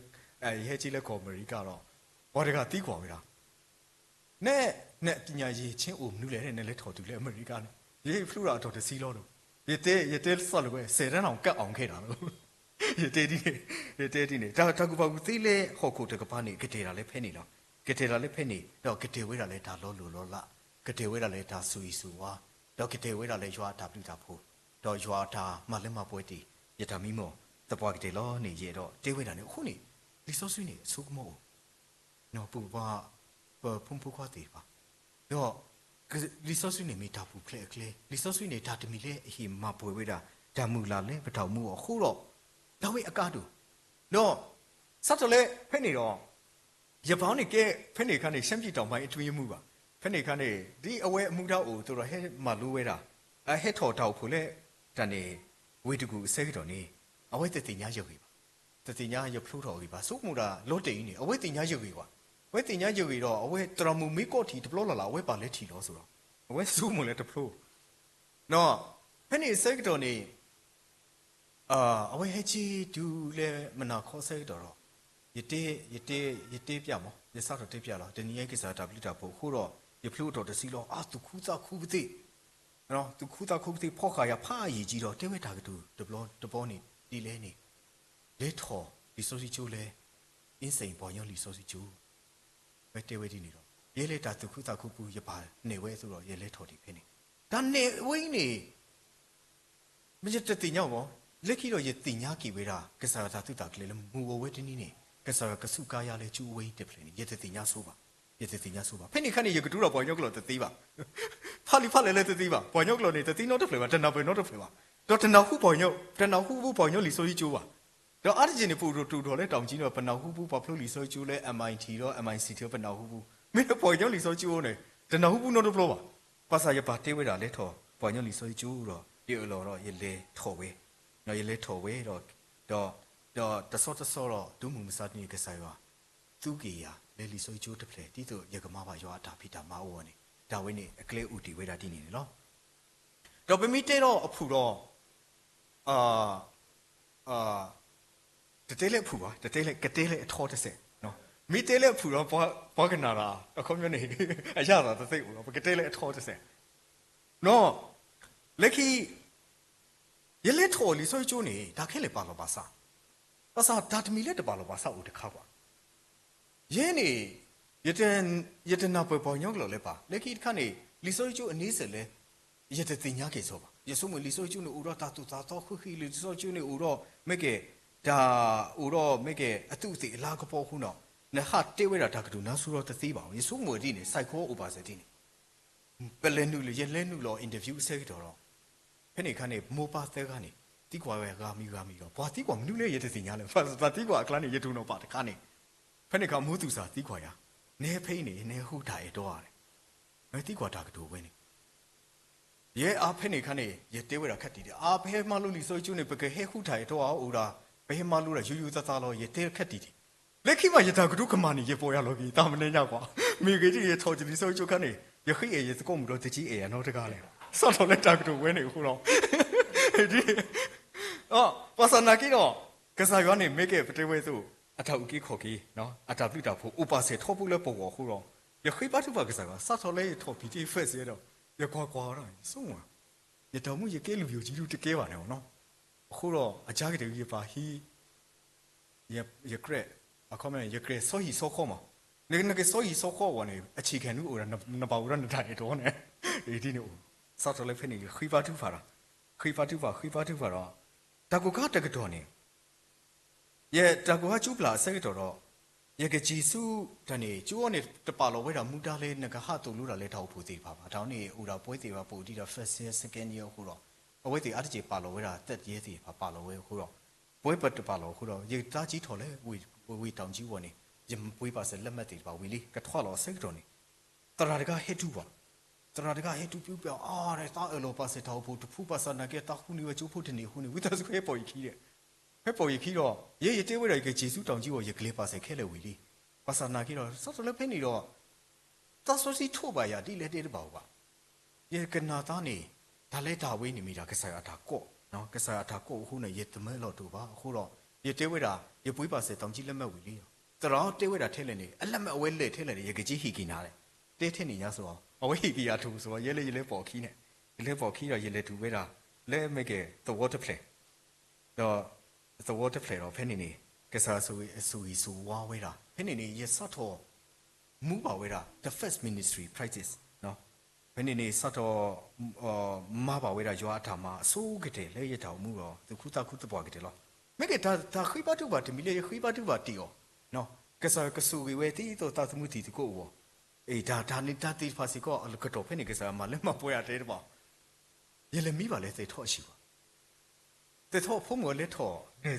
ရဲကြီးလဲကောအမေရိကတော့ဘောတကတီးကွာဝေးတာနဲ့ပညာရေးချင်းအိုနူးလဲနဲ့လဲထော်သူလဲအမေရိကနဲ့ရေဖလူတာတော့တစီလို့ရေတဲဆော့လို့ပဲ10တန်းအောင်ကတ်အောင်ခဲ့တာလို့ရေတဲဒီနေဒါကူပါကူသိလဲဟော်ကိုတကပါနေကတဲ့တာလဲဖဲနေတော့ကတဲ့တာလဲဖဲနေတော့ကတဲ့ဝဲတာလဲဒါလောလောလာကတဲ့ဝဲတာလဲဒါဆူဆူဝါတော့ကတဲ့ဝဲတာလဲရွာတာပြတာဖို့တော့ရွာတာမလဲမပွဲတီရတာမီမောတပွားကတဲ့လောနေရတော့တဲဝဲတာနေခုနေ李少水呢出么？那不把碰不垮地吧？哟，可是李少水呢没打不克克，李少水呢打的米嘞，he嘛不会的，打木啦嘞，不打木哦，好咯，打会阿嘎度，喏，啥子嘞？陪你咯，日本呢给陪你看呢，先比倒买一堆木吧，陪你看呢，你阿位木到哦，都了嘿马路位啦，啊嘿头头铺嘞，但呢，为这个谁个呢？阿位在地下就会吧，在地下就铺头会吧，苏木啦，老地呢，阿位地下就会吧。เว้ยติญญาอยู่อีรอเว้ยตรามุมิโกทีตะพลอละเว้ยปาเลทีรอสุรอเว้ยซูมุเลตะพลอเนาะเพ่นี่เซกตอนี่เว้ยเฮจีดูเลมนาขอเซกตอรยเตပြมอยะซาตอเตပြละตะนี่ยกิซาตะปลิตะปุခုတော့ยพลูตอตะซีลอตุคูซาคูปติเนาะตุคูซาคูปติพ่อขายาพายีจีรอเตเวตากะตูตะพลอตะปอนี่ดีเลนี่เลทอลิโซซิจูเลอินเซนปอยอลิโซซิจูไปเตวดีนี่တော့ရဲလက်တာသူခုတာခုပူရပါနေဝဲဆိုတော့ရဲလက်ထော်ဒီဖိနေဒါနေဝိနေမရတဲ့တင်ညောဘောလက်ခီတော့ရတင်ညာကီဝဲတာကစားတာသူတာကလေးလမူဝဲတင်းနေကစားကစုကားရလဲကျူဝဲတက်ဖလေနေရတဲ့တင်ညာဆိုပါရတဲ့တင်ညာဆိုပါဖိနေခန့်နေရကတူတော့ဘောညောက်ကလို့တသိပါဖာလီဖာလဲလဲတသိပါဘောညောက်ကလို့နေတသိတော့တက်ဖလေပါတနာပဲတော့တက်ဖလေပါတော့တနာဟုဘောညောက်တနာဟုဘောညောက်လီဆိုကြီးကျိုးပါတော့အားချင်းနေပူတူတော်လဲတောင်ကြီးတော့ပနာဟုဘူးဘာဖလို့လီဆိုကျိုးလဲ MIT တော့ MIC တော့ပနာဟုဘူးမင်းပေါ်ညောလီဆိုကျိုးနေတနာဟုဘူးတော့ဖလို့ပါပါစာရပါတေးဝဲတာလဲထော်ပေါ်ညောလီဆိုကျိုးတော့ဒီအလော်တော့ရလေထော်ဝဲနော်ရလေထော်ဝဲတော့တဆော့တော့ဒုမှုမစားနေကစားရွာသူကေယာလေလီဆိုကျိုးတဖလေတီတို့ရကမပါရွာတာဖိတာမအောနေဒါဝဲနေအကလေးဥတီဝဲတာတီနေနော်တော့ပမီတဲတော့အဖူတော့တတဲလက်ဖူပါတတဲလက်ကတဲလက်အထောတစ်ဆက်နော်မိတဲလက်ဖူတော့ဘာကနာတာအခုမျိုးနေအရသာသစိတ်ဘူးနော်ကတဲလက်အထောတစ်ဆက်နော်လက်ခီရလက်ထော်လီဆိုချိုးနေဒါခဲလေပါလို့ပါစားဒါတမီလက်တပါလို့ပါစားဦးတခါကွာရင်းနေရတနာပေါ်ညောက်လို့လဲပါလက်ခီခါနေလီဆိုချိုးအနည်းစလဲရတတင်ညာကေဆိုပါရဆုမလီဆိုချိုးနေဦးတော့တာတူတာတော့ခုခီလီဆိုချိုးနေဦးတော့မဲကေဒါဦးတော့မဲကအတုစီအလားကပေါ်ခုနော်နဟာတေဝဲတာဒါကတူနာဆူတော့တသိပါအောင်ယေဆုမွေတိနေစိုက်ခေါ်ဥပါစတိနေပလဲနုလေရလဲနုလောအင်တာဗျူးဆက်တော့ဖဲနေခါနေမိုပါသဲခါနေတိကွာပဲဂါမီတော့ဘာတိကွာမနုလေရတဲ့စင်ညာလဲဖတ်တာတိကွာအကလန်နေရထုံတော့ပါတခါနေဖဲနေခါမိုးသူစာတိကွာရနေဖိနေနေဟုတာရတော့ရတယ်မဲတိကွာဒါကတူဝဲနေရဲအားဖဲနေခါနေရတေဝဲတာခက်တည်တယ်အားဖဲမလို့လီဆိုကျွနေပကဟဲဟုတာရတော့အော်ဒါဘယ်မှလို့ရယူသသားလို့ရတေခက်တည်တယ်လက်ခိမရတာကတုကမာနီရပေါ်ရလို့ပြီတာမနေညကွာမိကေကြီးရထော်ကြလီဆိုကျွခါနေရခိအေရစကုံမလို့တကြီးအေရနော်တကားလေဆော့တော့လက်တာကတူဝဲနေခုတော့ဒီပါစနာကီတော့ကစားရွာနေမိကေပတေဝဲဆိုအထောက်ကြီးခေါ်ကြီးနော်အတာပြတာဖို့ဥပါစေထောပုလဲပေါ်ခုတော့ရခိပါတုပါကစားကဆော့တော့လဲထော်ပီတီဖက်စီတော့ရကွာကွာတော့ဆုံးဝရတော်မှုရကဲလူပြူကြီးလူတကဲပါနေအောင်နော်အခုတော့အကြကတည်းကပါဟီရကရက်အခမဲ့ရကရက်ဆိုဟီဆိုခေါ်မနေကဆိုဟီဆိုခေါ်ဝနေအခြေခံလူအိုရနပါဝရနတိုင်တော့နေဒီနေစောက်တော့လည်းဖိနေခိပါတူဖာတာခိပါတူဖာတော့တကူကတကတော့နေတကူကကျူပလာဆက်တော့ရကဂျီစုတနေကျူကနေတပါလောဝဲတာမူတာလေးငကဟတူလို့တာလဲထောက်ဖို့သေးပါတောင်းနေဦးတာပွဲသေးပါပို့ဒီတော့ first year second year ခုတော့အဝဲသေးအတကြီးပါလောဝဲတာတက်ရဲသေးပါလောဝဲခုတော့ပွဲပတ်တပါလောခုတော့ရတာကြီးထော်လဲဝီတောင်ကြီးဝနေရပွဲပါစလက်မှတ်သေးပါဝီလီကထွားလောဆက်တော့နေတရာတကဟက်တူပါတရာတကဟက်တူပြပြောအားတဲ့တာအလောပါစထောက်ဖို့တဖူပါစနာကဲတာခုနေဝကျိုးဖို့တနေခုနေဝီတာစခွဲပေါ်ကြီးတဲ့ဖက်ပေါ်ရခီတော့ရေတေးဝဲတွေကဂျေစုတောင်ကြီးကိုရကလေးပါစေခဲလေဝီလီပါစနာကြီးတော့စောစောလေးဖိနေတော့သဆိုစီထို့ပါရတိလက်တဲ့ပေါ့ပါရေကနာသားနေဒါလဲဒါဝေးနေမိတာကစားအတာကော့နော်ကစားအတာကော့ခုနဲ့ရေတမဲလို့တူပါအခုတော့ရေတေးဝဲတာရေပွေးပါစေတောင်ကြီးလက်မဲ့ဝီလီတရောတေးဝဲတာထဲလဲနေအလက်မဲ့အဝဲလက်ထဲလဲနေရေကကြီးဟီကီနာတယ်တေးထဲနေရဆိုတော့အဝဲဟီကီယာထူဆိုတော့ရေလဲပေါ်ခီနဲ့ရေလဲပေါ်ခီတော့ရေလဲတူဝဲတာလဲမဲ့ကဲ the water play တော့the water play တော့ဖဲနေနေကစားဆူဝါဝဲတာဖဲနေနေရစတော့မူပါဝဲတာ the first ministry practice နော်ဖဲနေနေစတော့မပါဝဲတာရွာထာမှာအစိုးကတဲ့လဲရတောင်မှုတော့သူခုတပွားကတဲ့လောမဲကဒါခိပါတူပါတမီလေခိပါတူပါတီော နော်ကစားကဆူဝဲတီတော့တာသမူတီတကိုအေးဒါနေတာတီဖာစီကောကတော့ဖဲနေကစားမလဲမပွဲရတယ်ပေါ့ရလေမိပါလေသေထော့ရှိပါသေထော့ဖုံးမလဲထော့နေ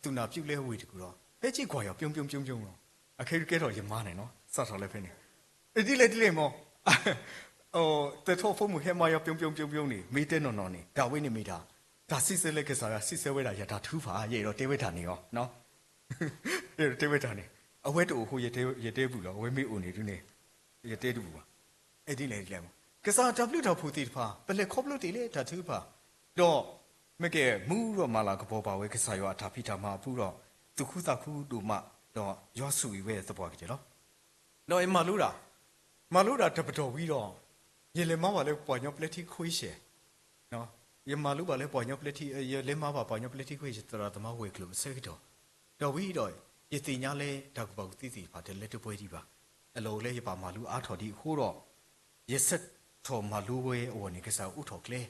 သူနာပြုတ်လဲဝေတကူတော့ပဲကြည့်ခွာရပြုံတော့အခက်ခဲတော့ရမနေနော်စတ်တော်လဲဖဲနေဒီလေမောသေထော့ဖုံးမခဲမရပြုံနေမိတဲ့နော်နေဒါဝိနေမိတာဒါစစ်စဲလက်ကစားရစစ်စဲဝဲတာရတာထူးဖာရေတော့တေဝဲတာနေရောနော်တေဝဲတာနေအဝဲတူဟိုရတဲဘူးလားဝဲမေအိုနေတူနေရတဲတူပါအဲ့ဒီလေမောကစား W တော့ဖူတီဖာပလက်ခေါပလို့တီလေဒါထူးဖာတော့မကဲမူတော့မလာကပေါ်ပါဝဲကစားရအထာဖိတာမှာပူတော့သူခုသခုတို့မှတော့ရောဆူဝဲသဘောကြနော်တော့အမလူတာတပတော်ပြီးတော့ရေလေမောင်းပါလေပွာညောပလက်တီခွေးရှယ်နော်ရေမလူပါလေပွာညောပလက်တီရေလေမောင်းပါပွာညောပလက်တီခွေးရှယ်တော်တမဝဲကလို့ဆဲကတော့ဝီတော့ရတိညာလဲတကပောက်တီပါတယ်လက်တပွဲကြီးပါအလိုလဲရပါမလူအားထော်ဒီဟိုတော့ရဆက်ထော်မလူဝဲအိုနေကစားဥထော်ကလေ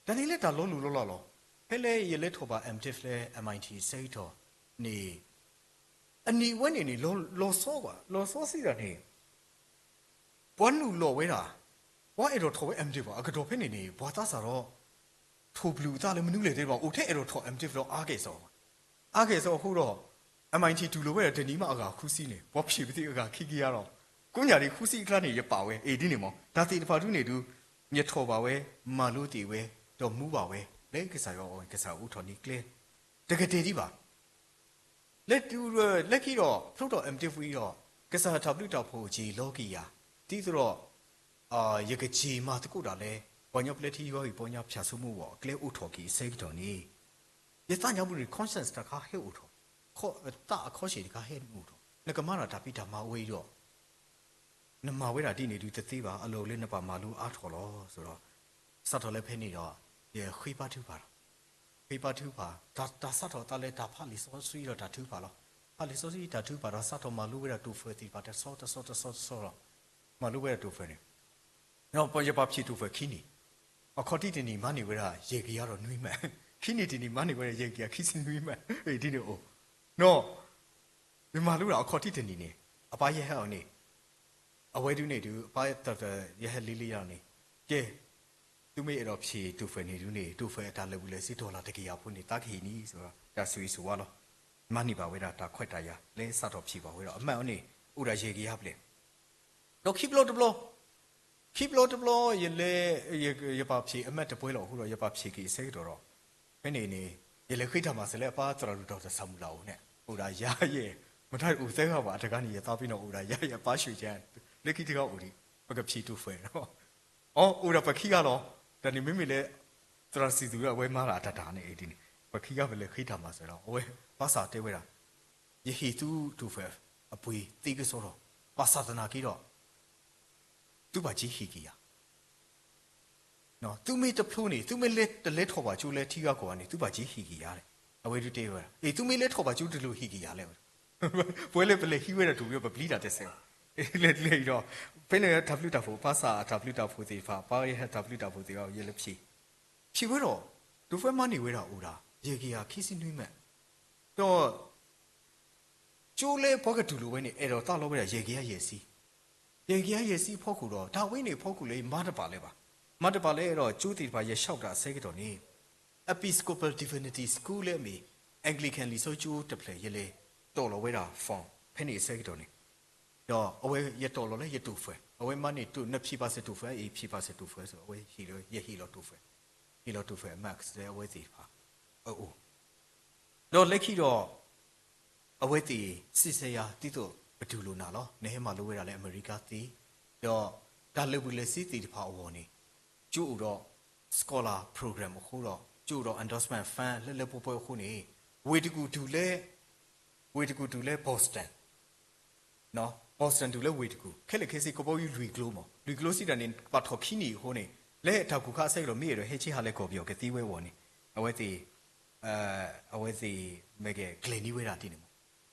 တနေ့လက်တာလုံးလူလောဖဲလေရလက်ထော်ပါ MTF လဲ MIT စိတ်တော်နေအနီဝဲနေလောစောကွာလောစောစီတာနေဘွားလူလောဝဲတာဘွားအဲ့တော့ထော်ဝဲ MTF ပါအကတော့ဖဲနေဘွားသားစားတော့ထိုဘလူသားလည်းမနူးလေတဲ့ပါအိုထဲအဲ့တော့ထော် MTF တော့အားကေစောဟိုတော့MIT တူလိုပဲတနီးမအကခူးစီနေဘောဖြေပတိအကခိခိရတော့ကိုညာဒီခူးစီခလာနေရပါဝဲအေဒီနေမောဒါတီတဖာတူနေတူမြတ်ထော်ပါဝဲမလို့တီဝဲတော့မူးပါဝဲလဲကစားရောကစားဦးထော်နီကလေတကတေဒီပါလက်တူလက်ခီတော့ဖလို့တော့ MTF တော့ကစား W တော့ဖို့ကြီးလောကီယာတီဆိုတော့ရကကြီးမှာတကုတာလဲဘောညပလက်တီရောဘောညဖြာဆုမှုပေါ့ကလေဦးထော်ကီစိတ်တော်နီရသညာဘူး conscience တခါဟဲဦးထော်ခေါ်တာခေါ်ရှိတခါဟဲမှုတော့ငကမရာတာပိတာမဝေးတော့နမဝေးတာတိနေတူတသေးပါအလိုလေးနပါမလူအားထော်လို့ဆိုတော့စတ်တော်လည်းဖဲနေတော့ရခွေးပါတူပါဒါစတ်တော်တလည်းဒါဖာလီစောဆွေးတော့ဒါတူပါလို့ဖာလီစောဆွေးဒါတူပါတော့စတ်တော်မလူဝေးတာတူဖွေတီပါတဲ့စောတော့မလူဝေးတာတူဖွေနေတော့ပေါ်ရပါဖြစ်တူဖွေခင်းနေအခတိတနီမနေဝေးတာရေကြီးရတော့နှွေးမှန်ခင်းနေတနီမနေဝေးရေကြီးခင်းစနှွေးမှန်အေးဒီနေအိုနော်ဒီမှာလူတော့အခေါ်တိတနေနေအပါရဲ့ဟဲ့အောင်နေအဝဲတူနေတူအပါရဲ့တရဟလေးရနေကဲသူမေအဲ့တော့ဖြေတူဖယ်နေတူနေတူဖယ်ဒါလည်းဘူးလေ$10တကယ်ရဖို့နေတခီနီဆိုတော့ဒါဆွေဆိုရတော့မနိပါဝဲတာခွက်တရလဲစတော့ဖြေပါဝဲတော့အမှန်အနေဥရရေကြီးရပလေတော့ keep low ရလေရပါဖြေအမတ်တပွဲလို့ဟိုတော့ရပါဖြေကြီးစိတ်တော့ဘယ်နေရလေခိတာမှာစလဲအပါတော်တော်ဆမ်လာဦးနဲ့ဥရာရရဲ့မထိုက်ဦးသဲကပါတကနေရသားပြီးတော့ဥရာရပါရွှေချမ်းလက်ခိတကဦးဒီပကဖြီတူဖဲတော့ဥရာပခိကတော့တနေ့မိမိလဲသရစီသူကဝဲမာတာတတာနဲ့အဲ့ဒီပခိကပဲလေခိတာမှာဆိုတော့ဝဲဘာသာတဲဝဲတာယဟီတူဖဲအပွေတိကစောတော့ပါသနာကြီးတော့သူပါကြီးဟီကီယာနော်သူမေတဖလို့နေသူမေလက်ထော်ပါကျိုးလဲထီကကောကနေသူပါကြီးဟီကီရတယ်အဝဲတူတေးဝဲအေးသူမေလက်ထော်ပါကျိုးတူလို့ဟီကီရလဲပွဲလေပလေဟီဝဲတာတူပြီးပပလီတာတက်ဆဲအေးလေတော့ဖင်းနေ W တာဖို့ပါစာ W တာဖို့ဒီဖာပါရဲ့ W တာဖို့ဒီရောရေလက်ဖြီဝဲတော့ဒူဖဲမနေဝဲတာဦးတာရေကီယာခီစီနွိမဲ့တော့ကျိုးလဲဘောကတူလိုပဲနေအဲ့တော့တာလို့ပဲရေကီယာရေစီဖောက်ခုတော့ဒါဝင်းနေဖောက်ခုလေးမတ်တပါလဲပါမတ်တပါလဲအဲ့တော့ကျိုးတီပါရေလျှောက်တာဆဲကတော့နေ Episcopal Divinity School လေမီ Anglican လီဆိုကျိုးတပလေရေလေတော်လို့ဝဲတာဖောင်းဖဲနေဆဲကတော့နေတော့အဝဲရတော်လို့လဲရတူဖဲအဝဲမနေတူနှစ်ဖြီပါစတူဖဲအေးဖြီပါစတူဖဲဆိုအဝဲဟီလို့တူဖဲ max တဲ့အဝဲစီပါအိုးတော့လက်ခီတော့အဝဲတီစစ်စရာတီတော့ဘဒူလိုနာလောနေမှာလိုဝဲတာလဲအမေရိကတီတော့ဒါလူဘူးလဲစီတီတဖာအဝေါ်နေကျို့တော့ scholar program ကိုတော့ကျို့တော့ endorsement fan လဲပွဲခုနေဝေတကူတူလဲ Boston နော် Boston တူလဲဝေတကူခဲလက်ခဲစီကပေါ်ယူလူကလိုစီတန်နေပတ်ထော်ခီနီဟိုနေလဲထောက်ကူခါဆဲလို့မြေရဟဲချီဟာလဲကောပြောကတိဝဲဝေါ်နေအဝဲစီမကဲဂလီနီဝဲတာတိနေ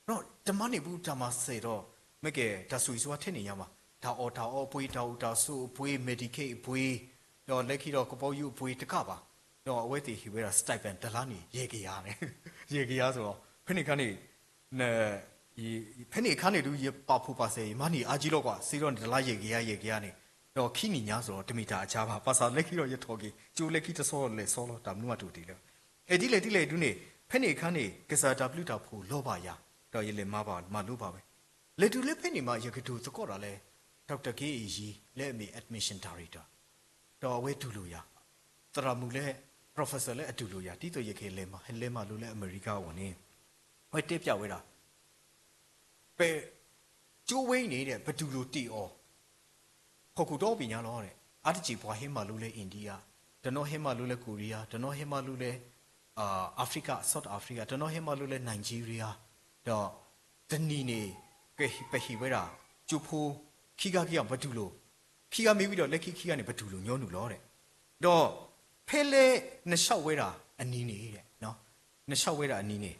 နော်တမနေဘူးတမဆေတော့မကဲဒါဆွေစွာထက်နေရမှာဒါအော်ပွေးတာဆိုပွေး medicate ပွေးတော့လက်ခီတော့ကပေါ်ယူပွေးတကပါတော့အဝဲတီဟီဝဲတာ stipend တလားနေရေကရဆိုတော့ဖနိကနေ ဖက်နေခါနေတူရပဖို့ပါစေမနီအာကြီးတော့ကွာစီတော့ဒလာရေကြီးရနေတော့ခိနီညာဆိုတော့တမီတာအခြားပါပါစာလက်ခိတော့ရထော်ကြီးကျိုးလက်ခိတဆောလေဆောလို့တာမနုမတူတီလေအဲ့ဒီလေတူနေဖက်နေခါနေကစားတာပလူတာဖို့လောပါရတော့ရလေမပါမလို့ပါပဲလေတူလေဖက်နေမှာရကတူသကော့တာလေဒေါက်တာကေအီကြီးလက်မီ admission director တော့ဝဲတူလို့ရတရမူလဲ professor လဲအတူလို့ရတီးတော့ရခေလဲမလို့လဲအမေရိကဝင်နေဝဲတက်ပြဝဲတာပဲကျိုးဝင်းနေတဲ့ဘဒူလိုတီအောခေါကူတော့ပညာလောတဲ့အတကြီးဘွားဟင်းမလို့လဲအိန္ဒိယတနော်ဟင်းမလို့လဲကိုရီးယားတနော်ဟင်းမလို့လဲအာဖရိကဆော့တ်အာဖရိကတနော်ဟင်းမလို့လဲနိုင်ဂျီးရီးယားတော့တနီနေကဲပဟီဝဲတာကျူဖိုးခိကဘဒူလိုခိကမေးပြီးတော့လက်ခိကနေဘဒူလိုညောနူလောတဲ့တော့ဖဲလဲနှစ်လျှောက်ဝဲတာအနီးနေတဲ့နော်နှစ်လျှောက်ဝဲတာအနီးနေ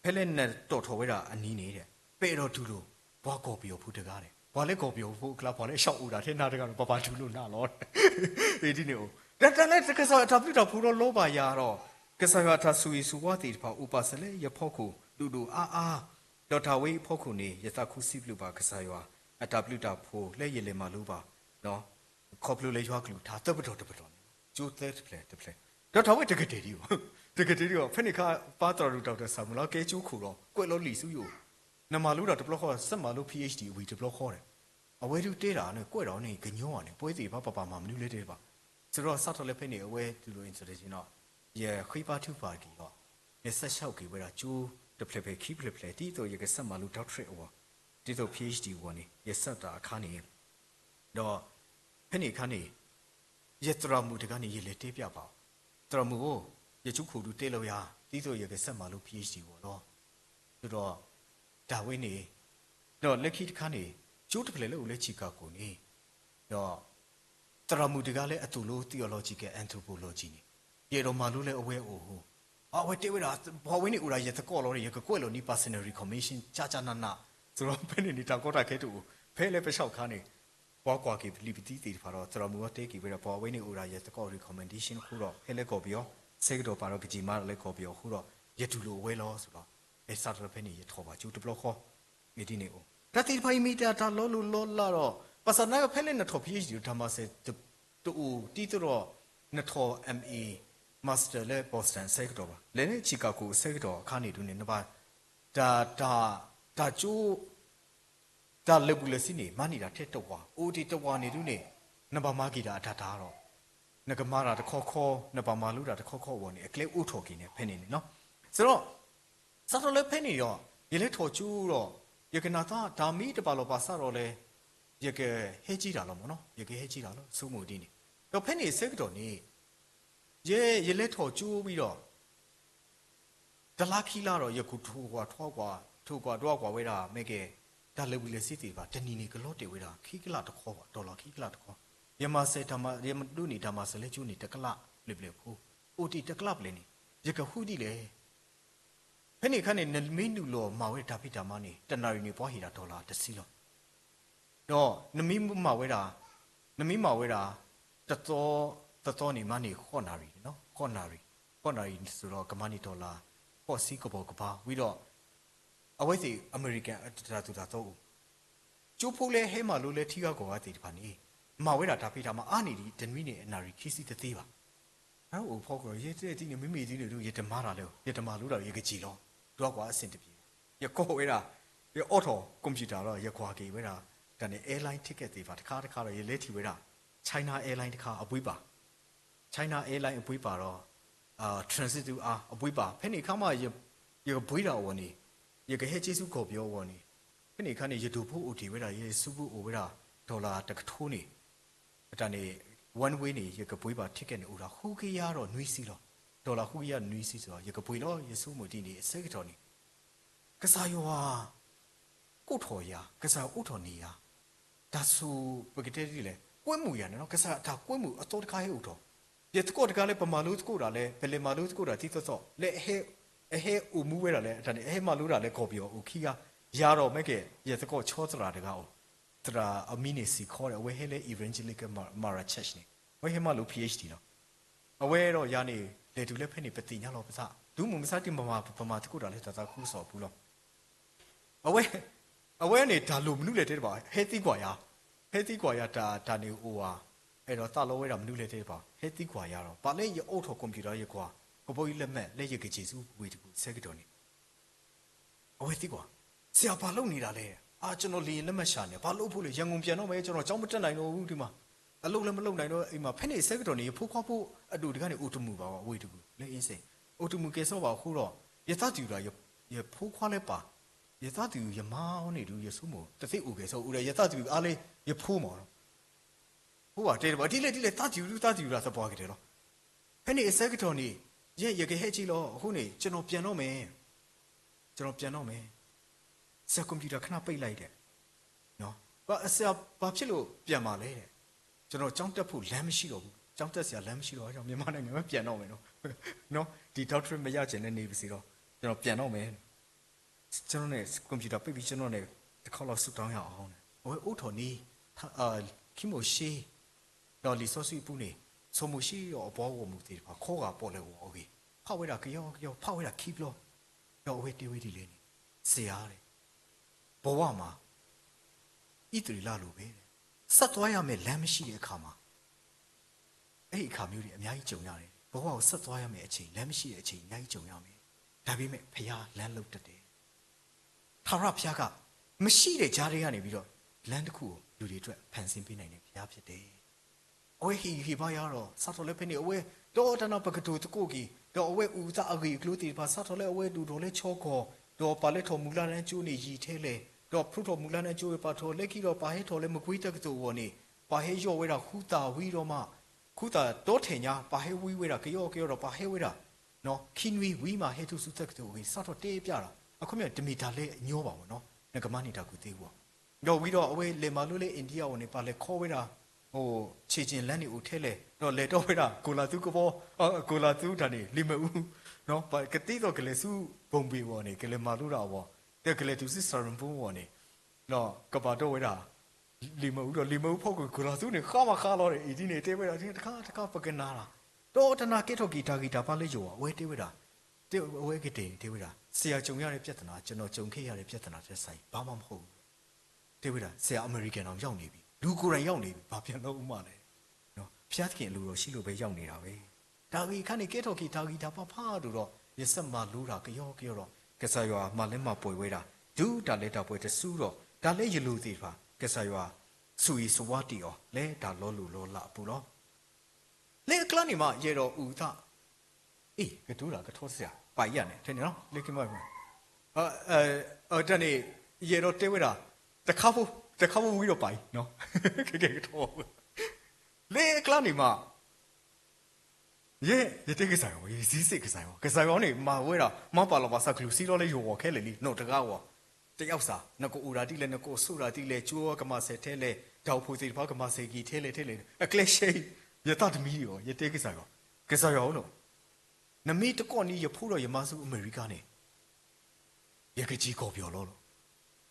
ဖဲလဲနဲ့တော်ထော်ဝဲတာအနီးနေတဲ့ပဲတော့ဒူလိုဘွားကော်ပီကိုဖူတကားတယ်ဘွားလဲကော်ပီကိုဖူကလပ်ဘွားလဲရှောက်ဦးတာထဲနာတကတော့ပပဒူလိုနာလောအေးဒီနေ哦တန်လဲတကစားအထပ်ပြတော့ဖူတော့လောပါရတော့ကစားရထဆူဆူဝတီဖာဥပစလဲရဖို့ကိုလူအာဒေါ်တာဝေးဖို့ခုနေရသခုစီပလူပါကစားရအထပ်ပြတော့ဖိုးလဲရလေမလို့ပါနော်ခေါပလူလေရွာကလူထားတပတော်ကျိုးတဲ့ပလက်ဒေါ်တာဝေးတကတိဒီဖနိခါပါတော်လူတော်ဆာမလာကဲကျိုးခုတော့ကွဲလို့လီစုယိုနမလူတော့တပလခေါ်စက်မလို့ PhD ဝီတပလခေါ်တယ်အဝဲတူတေးတာနဲ့ကွဲတော်နေကညောကနေပွဲစီပါမမနူးလေးတဲ့ပါဆိုတော့စတော်လည်းဖိနေအဝဲတူလို့ installation တော့ရခိပါတူပါကီတော့ရဆက်လျှောက်ကီဝဲတာကျိုးတပလက်ပဲခိပလက်တီတော့ရကစက်မလို့ doctorate ဟောတီတော့ PhD ဝနေရဆက်တာအခါနေတော့ဖိနေခါနေရတရမှုတကနေရလေတေးပြပါတရမှုကိုရချုခုတူတေးလို့ရတီတော့ရကစက်မလို့ PhD ဟောတော့ဆိုတော့ဒါဝိနေတော့လက်ခိတခါနေကျိုးတပလေလို့လက်ချီကာကိုနေတော့တရမှုတကလည်းအတူလို့ theological anthropology နေရေတော်မှာလို့လည်းအဝဲအိုဟိုအဝဲတေးဝဲတာဘောဝိနေဦးရရသကောလို့ရကကွဲလို့နီ personal recommendation ကြာနာဆိုတော့ဖဲနေနေတာကောတာခဲတူဖဲလဲပလျှောက်ခါနေဘွားကွာကီလီပတီတီဖာတော့တရမှုကတေးကီဝဲတော့ဘောဝိနေဦးရရသကော recommendation ခုတော့ဟဲလဲကောပြောစေကတော့ပါတော့ကကြီးမာလည်းကောပြောခုတော့ရတူလို့ဝဲလို့ဆိုတော့အဲစားတော့ဖဲနေရထောပါကျူတဘလခေါ်မိဒီနေဦးတတိဖိုင်မီတာတာလောလာတော့ပစနာဖဲလဲနထော PhD ဓမ္မစေတူတီတော့နထော MA Master လဲ Boston စေကတော့ပါလဲနေချီကာကိုစေကတော့ခါနေတူနေနပါဒါကျိုးဒါလေဘူးလေစီနေမနေတာထက်တော့ွာအိုတီတော့ွာနေတူနေနဘာမာဂီတာအထတာတော့နကမာတာတခေါ်နဘာမာလူတာတခေါ်ဝနေအကလေးဥထော်ကင်းနေဖဲနေနော်ဆိုတော့စားတော့လဲဖဲနေရောရေလဲထော်ကျူးတော့ရကနာတာဒါမီတပါလောပါစားတော့လဲရကဟဲကြီးတာလောမနော်ရကဟဲကြီးတာလောစုမှုတီးနေတော့ဖဲနေစက်တော့နေရေလဲထော်ကျူးပြီးတော့ဒလာခီလာတော့ရကူထိုးကွာတော့ကွာဝဲတာမဲကဲဒါလေဘူးလေစီတီပါတနီနေကလော့တေဝဲတာခီကလာတခေါ်ပါဒေါ်လာခီကလာတခေါ်ရမစေဓမ္မရမလူနေဓမ္မစလဲကျူးနေတကလလေဖူအိုတီတကလပလေနေရကဟူဒီလေဖဲနေခါနေနမင်းနူလောမာဝဲဒါဖိတာမနေတနာရီနေပွားဟီတာဒေါ်လာတစ်စီလောတော့နမီမာဝဲတာတတော်နေမနေခေါ်နာရီနော်ခေါ်နာရီဆိုတော့ကမနီဒေါ်လာဟောစီကဘောကပါဝီတော့အဝဲစီအမေရိကန်တာတူတာတော့ကျိုးဖိုးလဲဟဲမာလို့လဲထီကကောကတည်တပါနေမာဝဲတာဒါဖိတာမအာနေဒီဒန်မီနေအနာရီခီစီတသေးပါအဲ့တော့ဖောက်ကောရေးတဲ့တီနေမိတီနေတို့ရေတမာတာလဲရေတမာလို့တော့ရေကကြီးလောတော့ကွာအဆင်တပြေရကောဝဲတာရအော်တိုကွန်ပျူတာတော့ရခွာကေဝဲတာဒါနဲ့ airline ticket တွေပါတခါတော့ရေလဲထီဝဲတာ China airline တခါအပွေးပါ China airline အပွေးပါတော့transit to အပွေးပါဖဲနေခါမှရဘွေးတာဝနေရကဟဲကျေးစုခေါ်ပြောဝနေဖဲနေခါနေရတူဖို့အိုတီဝဲတာရေစုဖို့အိုဝဲတာဒေါ်လာတကထိုးနေအတန်နေ one way နေရကပွေးပါ ticket နေဦးတာဟူကီယာတော့နွီးစီလောဒေါ်လာဟူကီယာနွီးစီဆိုတော့ရကပွေးတော့ရစုမှုတီနေစက်တော်နေကစားယောဟာကိုထော်ရကစားဥထော်နေရဒါဆိုပကတဲ့ဒီလေကွဲမှုရနော်ကစားဒါကွဲမှုအတော်တခါဟဲ့ဥထော်ပြတကောတကားလဲပမာလို့တကောတာလဲဘယ်လေမာလို့တကောတာတိသောလဲဟဲဥမှုဝဲတာလဲဒါနဲ့မာလို့တာလဲခေါ်ပြောဥခီကရတော့မဲ့ကဲရတကောချောစရာတကားတရာအမီနီစီခေါ်တယ်ဝဲဟဲလဲ evangelical mara church နေဝဲဟဲမာလို့ PhD တော့အဝဲတော့ရနေလေတူလဲဖဲနေပတိညာလောပစဒူးမှုမစားတင်ပမာတကောတာလဲတသာခုစော်ဘူးလော အဝဲနေတာလို့မနုလေတဲ့ပါဟဲတီကွာရတာနေဟိုဟာအဲ့တော့တာလောဝဲတာမနုလေတဲ့ပါဟဲတီကွာရတော့ဘာလဲရအုတ်ထော်ကွန်ပျူတာရကွာကပိုးကြီးလက်မဲ့လက်ရကကျေစုဝေတကူစက်ကတော်နေအဝဲတီကွာဆရာဘာလုပ်နေတာလဲကျွန်တော်လီရင်လက်မဲ့ရှာနေဘာလုပ်ဖို့လဲရန်ကုန်ပြန်တော့မယ်ကျွန်တော်ကြောင်းမတက်နိုင်တော့ဘူးဒီမှာအလုပ်လည်းမလုပ်နိုင်တော့အိမ်မှာဖက်နေစက်ကတော်နေဖိုးခွားဖို့အတူဒီကနေအိုတိုမူပါဝေတကူလက်အင်းစိန်အိုတိုမူကဲဆောပါခုတော့ရသတူတာရဖိုးခွားလဲပါရသတူရမောင်းနေတူရဆုမို့တသိအိုကဲဆောဦးရရသတူအားလေးရဖိုးမော်တော့ဟိုကတဲပါဒီလေတာတူလာစပွားကြတယ်လို့ဖက်နေစက်ကတော်နေရကဲဟဲချီလို့အခုနေကျွန်တော်ပြန်တော့မယ်ဆရာကွန်ပျူတာခဏပိတ်လိုက်တယ်နော်ဆရာဘာဖြစ်လို့ပြန်มาလဲတဲ့ကျွန်တော်ကြောင်းတက်ဖို့လမ်းမရှိတော့ဘူးကြောင်းတက်ဆရာလမ်းမရှိတော့ကျွန်တော်မြန်မာနိုင်ငံမှာပြန်တော့မယ်နော်ဒီ doctorate မရချင်တဲ့နေပြီစီတော့ကျွန်တော်ပြန်တော့မယ်ကျွန်တော် ਨੇ ကွန်ပျူတာပိတ်ပြီးကျွန်တော် ਨੇ တစ်ခေါက်လောက်ဆူတောင်းရအောင်ဟိုအိုးထော်နီခိမိုရှိတော့လီဆိုစီပူနေဆိုမရှိရောအပေါ်ဝမှုသေးတယ်ပါခေါ်ကပေါ်လဲဝโอเคဖောက်ဝဲတာကြောဖောက်ဝဲတာခိပလို့တော့ဝဲတီဝဲတီလေးနေဆရာတဲ့ဘဝမှာဣတရီလာလို့ပဲဆက်သွားရမယ်လမ်းမရှိတဲ့အခါမှာအဲ့ဒီအခါမျိုးတွေအများကြီးကြုံရတယ်ဘဝကိုဆက်သွားရမယ်အချိန်လမ်းမရှိတဲ့အချိန်အများကြီးကြုံရမယ်ဒါပေမဲ့ဖခင်လမ်းလုတ်တတ်တယ်ထာဝရဘုရားကမရှိတဲ့ကြားတွေကနေပြီးတော့လမ်းတစ်ခုကိုလူတွေအတွက်ဖန်ဆင်းပေးနိုင်တဲ့ဘုရားဖြစ်တယ်အဝဲဟီဘာရတော့စတော်လည်းဖိနေအဝဲတော့တနာပကတူတကိုကြီးတော့အဝဲဦးသားအဂီကလို့တီပါစတော်လည်းအဝဲဒူတော်လည်းချောခေါ်တော့ပါလက်တော်မူလာနဲ့ကျိုးနေရီထဲလေတော့ဖရုတော်မူလာနဲ့ကျိုးပါတော်လက်ကြီးတော့ပါဟဲတော်လည်းမကွေးတက်တူဝေါ်နေပါဟဲရော့ဝဲတာခူတာဝီတော့မှခူတာတော့ထင်ညာပါဟဲဝီဝဲတာကြောတော့ပါဟဲဝဲတာနော်ခင်းဝီမှာဟဲသူစုတက်တူဝီစတော်တေးပြတာအခုမြဒမီတာလဲညောပါဘောနော်ငကမနေတာကူသေးဘူးတော့ဝီတော့အဝဲလေမာလို့လေအိန္ဒိယဝင်နေပါလေခေါ်ဝဲတာဟိုခြေချင်းလန်းနေဦးထဲလေတော့လေတော့ဝဲတာကိုလာသူကဘောကိုလာသူဒါနေလီမဦးနော်ပါကတိတော့ကလေးစုဘုံပေဘောနေကလေးမာလို့တာဘောတဲ့ကလေးသူစစ်စရံဘုံဘောနေနော်ကပါတော့ဝဲတာလီမဦးဖောက်ကိုလာသူနေခါမခါတော့အဒီနေတဲဝဲတာဒီတခါပကနာတာတော့တနာကစ်တော့ဂီတာပါလေရောဝဲတဲဝဲတာတဲဝဲကတဲဝဲတာဆရာကြုံရတဲ့ပြဿနာကျွန်တော်ကြုံခဲ့ရတဲ့ပြဿနာတဲ့ဆိုင်ဘာမှမဟုတ်ဘူးတဲဝဲတာဆရာအမေရိကန်အောင်ရောက်နေပြီလူကိုယ်တိုင်ရောက်နေပြီဘာပြန်လို့ဥမလဲနော်ဖျားခင်လူတော်ရှိလို့ပဲရောက်နေတာပဲဒါကြီးခါနေကဲတော့ဂီတာပါဖားတို့တော့ရစက်မလူတာကြောတော့ကဆာရွာမလဲမပွေဝဲတာဒူးတာလဲတာပွေတဆူတော့ဒါလဲရလူသေးပါကဆာရွာဆူရီစဝတီအောလဲဒါလောလူလောလာပူတော့လေကလန်နီမရေတော့ဦးသအေးကတူးတာကထောဆရာပါရနဲ့ထင်နော်လေကမတနေ့ရေတော့တဲဝဲတာတခါဖို့ဝီတော့ပိုင်နော်ကထောလေကလန်နီမရေတဲ့ကစားရောရေစီးစစ်ကစားရောနေမဝဲတာမပါလာပါစကလူစီတော့လေရောခဲလေလီနော်တကားဝတယောက်စာနကိုဦးရာတိလဲနကိုဆူရာတိလဲကျိုးကမဆဲထဲလဲတောက်ဖို့စီဘာကမဆဲကြီးထဲလဲအကလက်ရှိရတတမီရောရတဲ့ကစားရောလို့နမီတကောနီရဖို့တော့ရမစုအမေရိကနဲ့ရကကြီးကောပြောလို့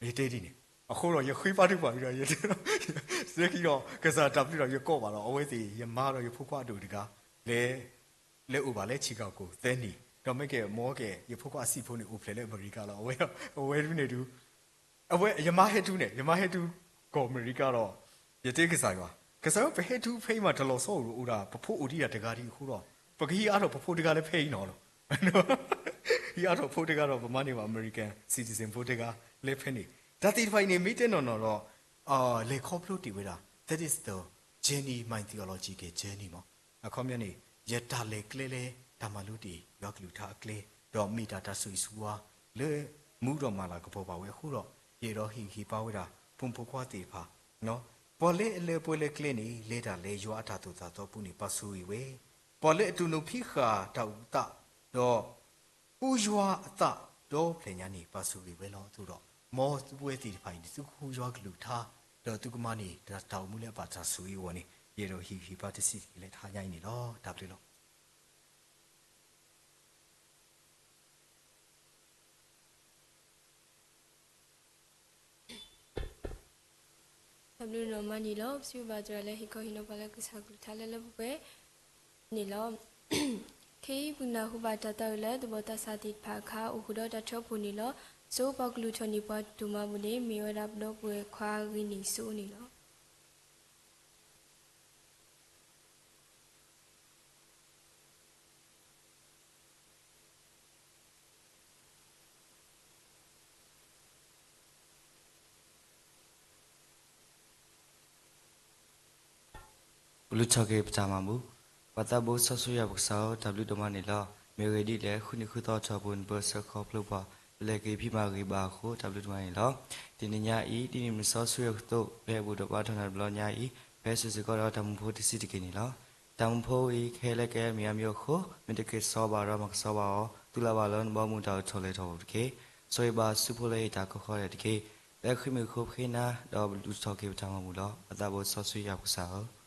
ရတဲ့ဒီနေအခုတော့ရခွေးပါတူပါပြီးတော့ရတဲ့စက်ကြီးတော့ကစားတပ်ပြီးတော့ရကော့ပါတော့အဝဲစီရမတော့ရဖို့ခွားတူတကားလဲဥပါလဲချီကောက်ကိုသဲနီတော့မဲ့ကဲမောကဲရဖို့ခွားအစီဖုန်းနေဦးဖလဲလဲအမေရိကတော့အဝဲတူနေတူအဝဲရမဟဲတူကောအမေရိကတော့ရတဲ့ကစားရောကစားဘဟဲတူဖိမှာတလောဆောဦးတာပဖို့ဦးဒီတကားဒီခုတော့ပကီအားတော့ပဖို့တကားလည်းဖိနော်လို့ဒီအားတော့ဖို့တကားတော့ဗမာနေမှာ American citizen ဖို့တကားလည်းဖိနေဒါတိဖိုင်နေမိတဲ့နော်တော့လေခေါပလို့တီဝဲတာ that is the journey my theological journey မှာအခုမြနေရတာလေကလေးလေဒါမှလို့တီရောက်ကလူထားကလေးတော့မိတာတဆူဆူဝါလေမူတော့မလာကပေါ်ပါဝဲခုတော့ရေတော့ဟီပါဝဲတာပုံပခွားတီဖာနော်ပေါ်လေအလေပွဲလေကလေးနေလေတာလေရွာအထာတူသာတော့ပူနေပါဆူဝဲပေါ်လေအတူနုဖိခါတောက်တာတော့ဥရွာအတတော့ဖလညာနေပါဆူဝဲလောသူတော့မောပွဲတီဖိုင်သူခုရွာကလူထားတော့သူကမနေတောက်မှုလဲပါသာဆူဝနေရေတော့ဟီပါတစီလေထားညိုင်းနေလောဒါပလေလောW normani lo su ba jra le hiko hino ba le kisa ku tha le be ni lo ke bu na hu ba ta ta le de bo ta sa ti pha kha u hu do ta tho pu ni lo ဆိုပေါကလူချောနီပွားဒူမမှုနေမီဝဒပ်တော့ပွဲခွာရင်းနီဆိုနေလော ဘလူချောကေပချာမမူပတာဘိုဆဆူရဘဆော W ဒမနီလာမေရဒီလေခုနိခုတော့ချပွန်ဘဆခေါပလပါလေကေဖိမာဂီဘာခို W ဒမနီလာဒီနညာဤဒီနိမဆောဆူရတော့ဘဲဘူဒပါထနာဘလညာဤဘဲဆစကောတမဖို့တစီတကေနီလာတမဖို့ဤခဲလကဲမြာမျိုးခိုမတကေဆောဘာရမကဆောဘာတူလာဘာလွန်ဘောမူတောချောလေတော့တကေဆိုဘာစုဖိုလေတာခေါ်ရတကေလက်ခိမခုခိနာတော့လူချောကေပချာမမူလာပတာဘိုဆဆူရဘဆော ပ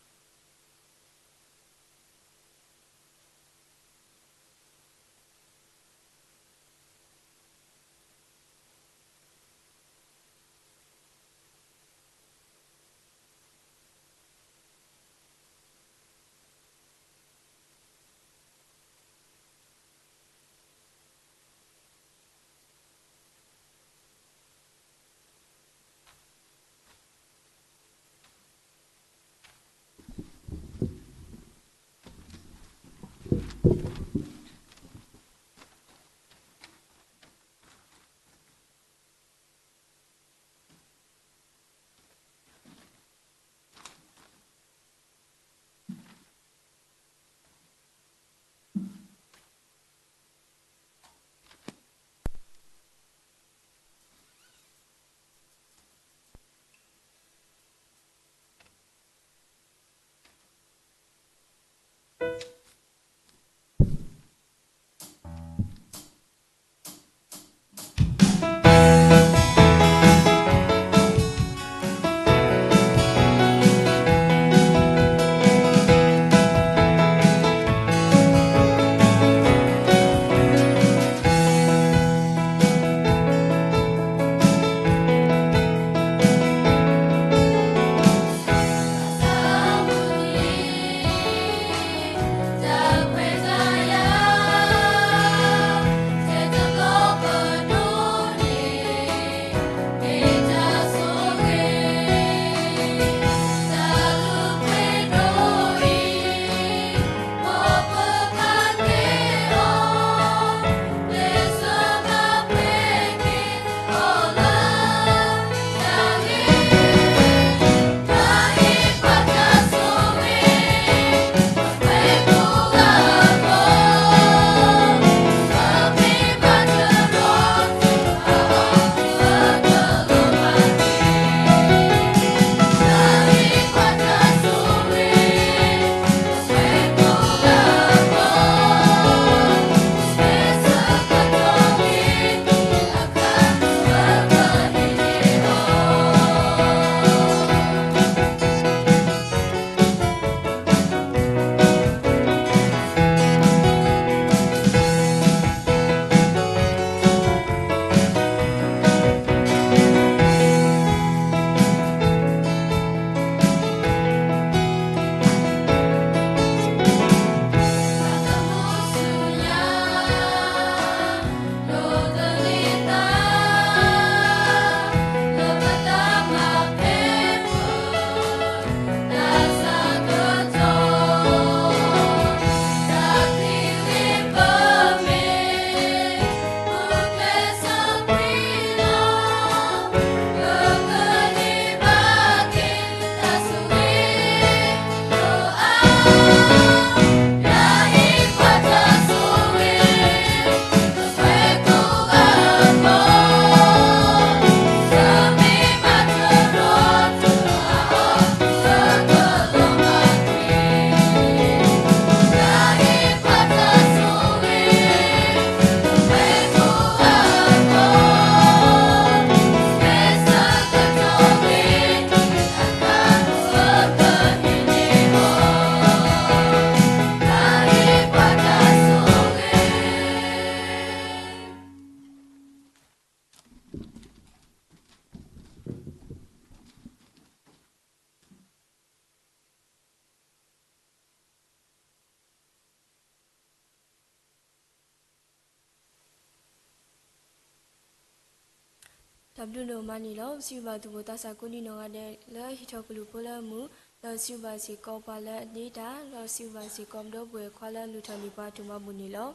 W no mani lo siba tu bota sa kuni no ade le hito kulu pola mu lo siba si ko pala data lo siba si kom do bwe kwala lu thani pa tu ma mu ni lo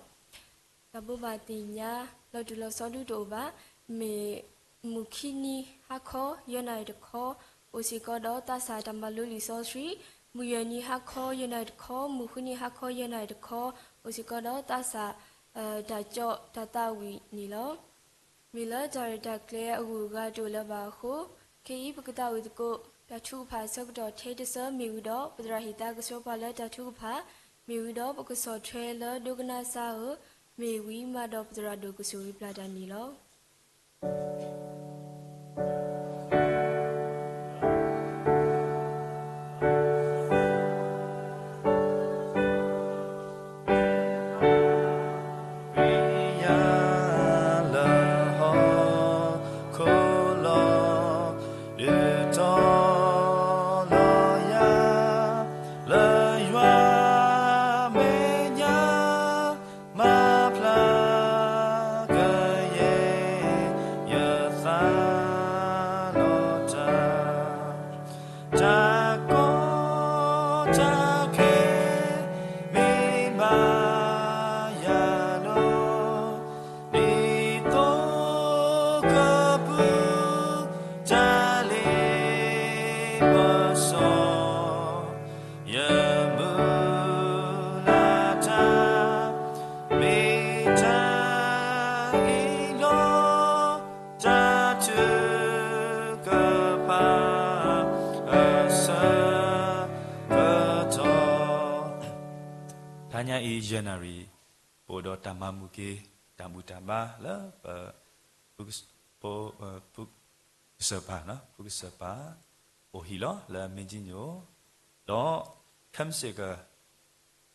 tabu ba tinya lo tu lo so du do ba me mukhini hakho yonai de kho osi ko do ta sa tamalu li so sri muyani hakho yonai de kho mukhini hakho yonai de kho osi ko do ta sa da jo data wi ni loมีละจาริตาเคลียอูกาดูละบาโคเคอีปกตาอุตโกตาทุภาสกดอเทเดเซมีอุดอปตราหิตากโซปาละตาทุภามีอุดอปกโซเทเลดุกนาซาโอมีวีมาดอปตราดูกสุริปลาดานีลอ Tanya i January podo tamamuke tamutamba la puk sepa na puk sepa ohilo la menjinyo do kamse ka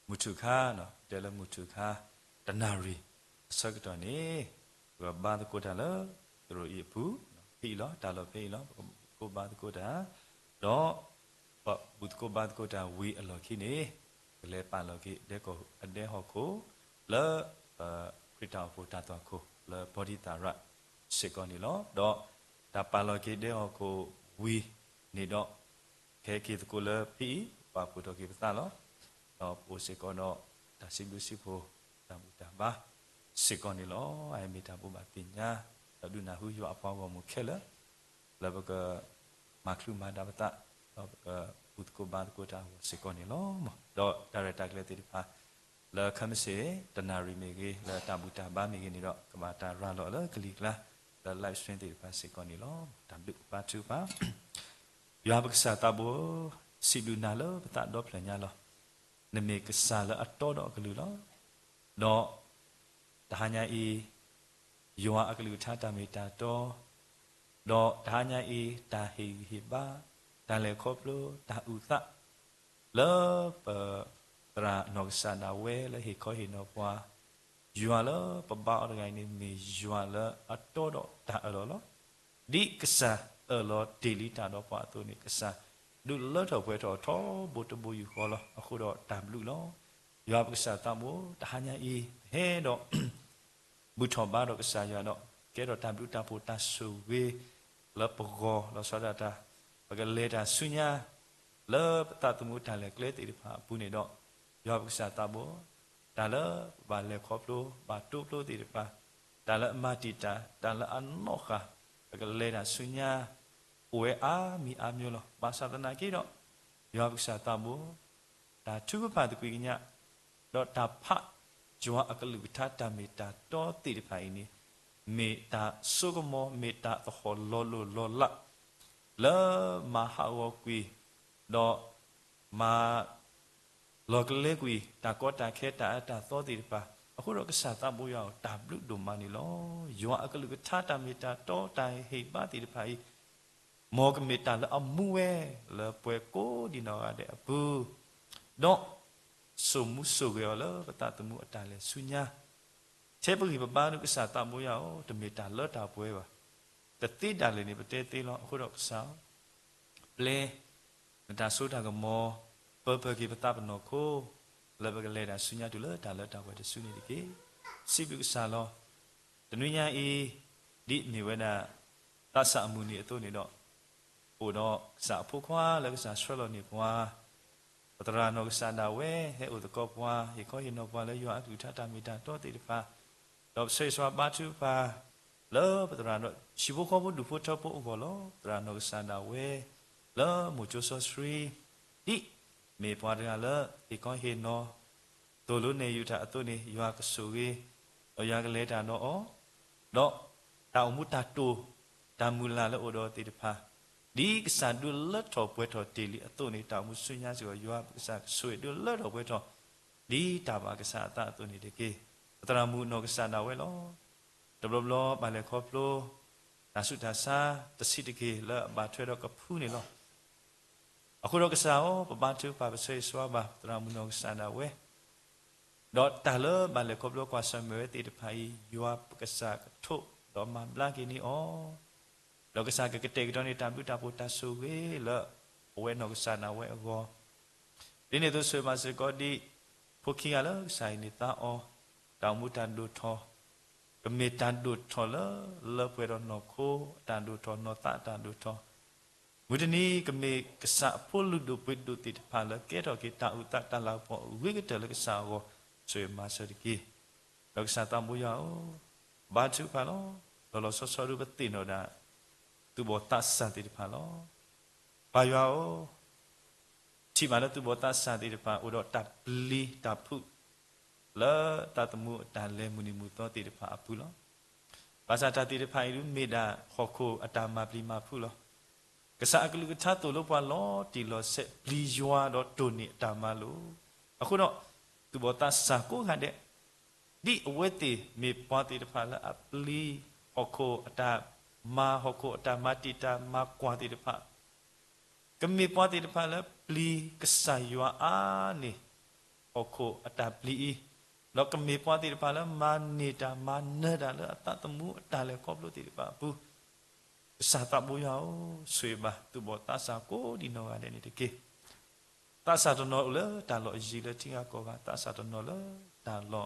mutuka no dela mutuka tanari sakto ni ba ba ko ta la ro i pu pi lo ta lo pi lo ko ba ko ta do ba but ko ba ko ta we a lo ki ni le pa lo ki de ko ade ho ko la krita ko ta to ko la body ta ra se ko ni lo do ta pa lo ki de ho ko we ni do ke ki ko la pi pa pu to ki pa lo do po se ko no ta si bu si po ta bu ta ba se ko ni lo ai mi ta bu ba ti nya da du na hu yo a pa wo mu ke la ba ka ma klu ma da ba ta ut ko ba ko ta se ko ni lo mo do director kle ti pa la kham se tanari me ge la ta bu ta ba me ge ni do ka ma ta ra lo la kli la la live stream ti pa se ko ni lo ta bu pa tu pa yo ba sa ta bo si lu na lo ta do pla nya lo ne me ka sa la at to do ka lu lo do ta nya i yo a ka lu tha ta me ta to do ta nya i ta hi ba ta le khop lo ta u sa le pa ra no sa na we le hi ko hi no kwa yo la pa ba da ngai ni me yo la at to do ta lo lo di ka sa lo daily ta do pa to ni ka sa du lo tho pwe tho tho bo to bo yu ko lo akhu do ta blu lo yo ba ka sa ta mo ta nya i he do bu tho ba do ka sa yo do ke do ta blu ta po ta su we le po go lo sa da ta ba ka le ta su nya le ta tu mu ta le kle ti pa pu ni do yo ba ka sa ta bo ta le ba le khop lo ba tu lo ti pa ta le ma ti ta le an no kha ba ka le ta su nya we a mi a myo lo ba sa ta na ki do yo ba ka sa ta bo ta tu pa tu ki nya do ta pha jwa akalu tha ta me ta to ti pa ini me ta sugomo me ta to ho lo la le ma ha wo kwi do ma lo kle kwi ta ko ta khe ta to ti paအခုတော့ကစားတဘိုးရအောင်တာဘလူဒိုမနီလောယွာအကလူကထာတာမီတာတောတိုင်ဟိပါတိတဖိုင်မောကမီတာလအမူဝဲလပွဲကိုဒီနော်ရတဲ့အဘူးတော့စုံမှုစုရလပတတမှုအတားလဲဆုညာချေပကြီးပပနုကစားတဘိုးရအောင်တမီတာလော့တာပွဲပါတတိတာလည်းနေပတဲသေးလောအခုတော့ကစားပလဲမတာဆိုတာကမောပပကြီးပတပနောကိုle ba le da sunya tu le da wa de suni de ke sibu sa lo de nu nya e di mi we da ta ตัสสะมุนีตัวนี้เนาะโอ้เนาะสะผู้ควาแล้วก็สะช่วยเรานี่ควาปัตรานกษาดาเวให้อุตกบว่าให้เขาเห็นว่าแล้วอยู่อัตุทัตตามิตาตัวติดฟ้าดอกเสยสวาบาทุปาแล้วปัตรานชิบุขบุดุพุทธปุอุกโลปัตรานกษาดาเวแล้วมุจุสสรีดิเมปวาดกันแล้วให้เขาเห็นเนาะตัวลุ้นในยุทธะตัวนี้อยู่อักษุกีเอาอย่างเล็ดเนาะอ๋อเนาะดาวมุตตาตูดามุลาแล้วอุดรติดฟ้าดีกษัตริย์ดูเลิศทอป่วยทอตีลีตัวนี้ตามุสุญญาสิว่าอยู่ว่ากษัตริย์สวยดูเลิศทอป่วยทอดีตาบากษัตริย์ตาตัวนี้เด็กตรามูนกษัตริย์เอาไว้ล้อดับล้อมาเลยครอบโลนาสุดาซาตัดสิทธิ์แล้วบาดช่วยเรากับผู้นี่ล้ออะคุณกษัตริย์ปะบาดช่วยปะเสยสวาบาตรามูนกษัตริย์เอาไว้ดอตาเลมาเลยครอบโลกว่าสมัยติดภัยอยู่ว่ากษัตริย์ทุกดอมาบลากินี่อ๋อเราก็สร้างกิจกรรมนี้ตามดูตามพุทธสุเวละเอาไว้นกสารเอาไว้เอาไว้ทีนี้ตัวสวยมาสก็ดีพวกขี้อะไรใส่ในตาอ๋อดาวมุตันดูทอก็มีตันดูทอละเพื่อนนกโคตันดูทอนตาตันดูทอมุดนี้ก็มีกษัตริย์ผู้ลุดูปิดดูติดผ่านแล้วเกิดอะไรตาอุตตาลาพอวิ่งเจอแล้วก็สาวสวยมาสดีแล้วก็สาวตามบุญยาบาดจุผ่านแล้วเราสอดดูปฏิโนดาtu botas santi di palo payao ti mana tu botas santi di pa udo tapli tapu la tatemu dale muni muto ti di pa apu lo bahasa tati di pa itu meda hoko atama pli mapu lo kesa aklu kecha tu lo pa lo ti lo se pli jwa do toni atama lo aku no tu botas sa ko ngade di wete me pa ti di pa la apli hoko ataมาหกตามาติตามากว่าติดพะก็มีปอติดพะแล้วปลีกษายวาอานี่หกอัตาปลีแล้วก็มีปอติดพะแล้วมานิตามาเนดาแล้วอัตตมุอัตาเลยครอบรู้ติดพะปุ๊สาตบุยาวสวยบะตุบตาสาโกดิโนอะไรนี่ตะกี้ตาสาตโนเลยตาหล่อจีเลยที่อากอกตาสาตโนเลยตาหล่อ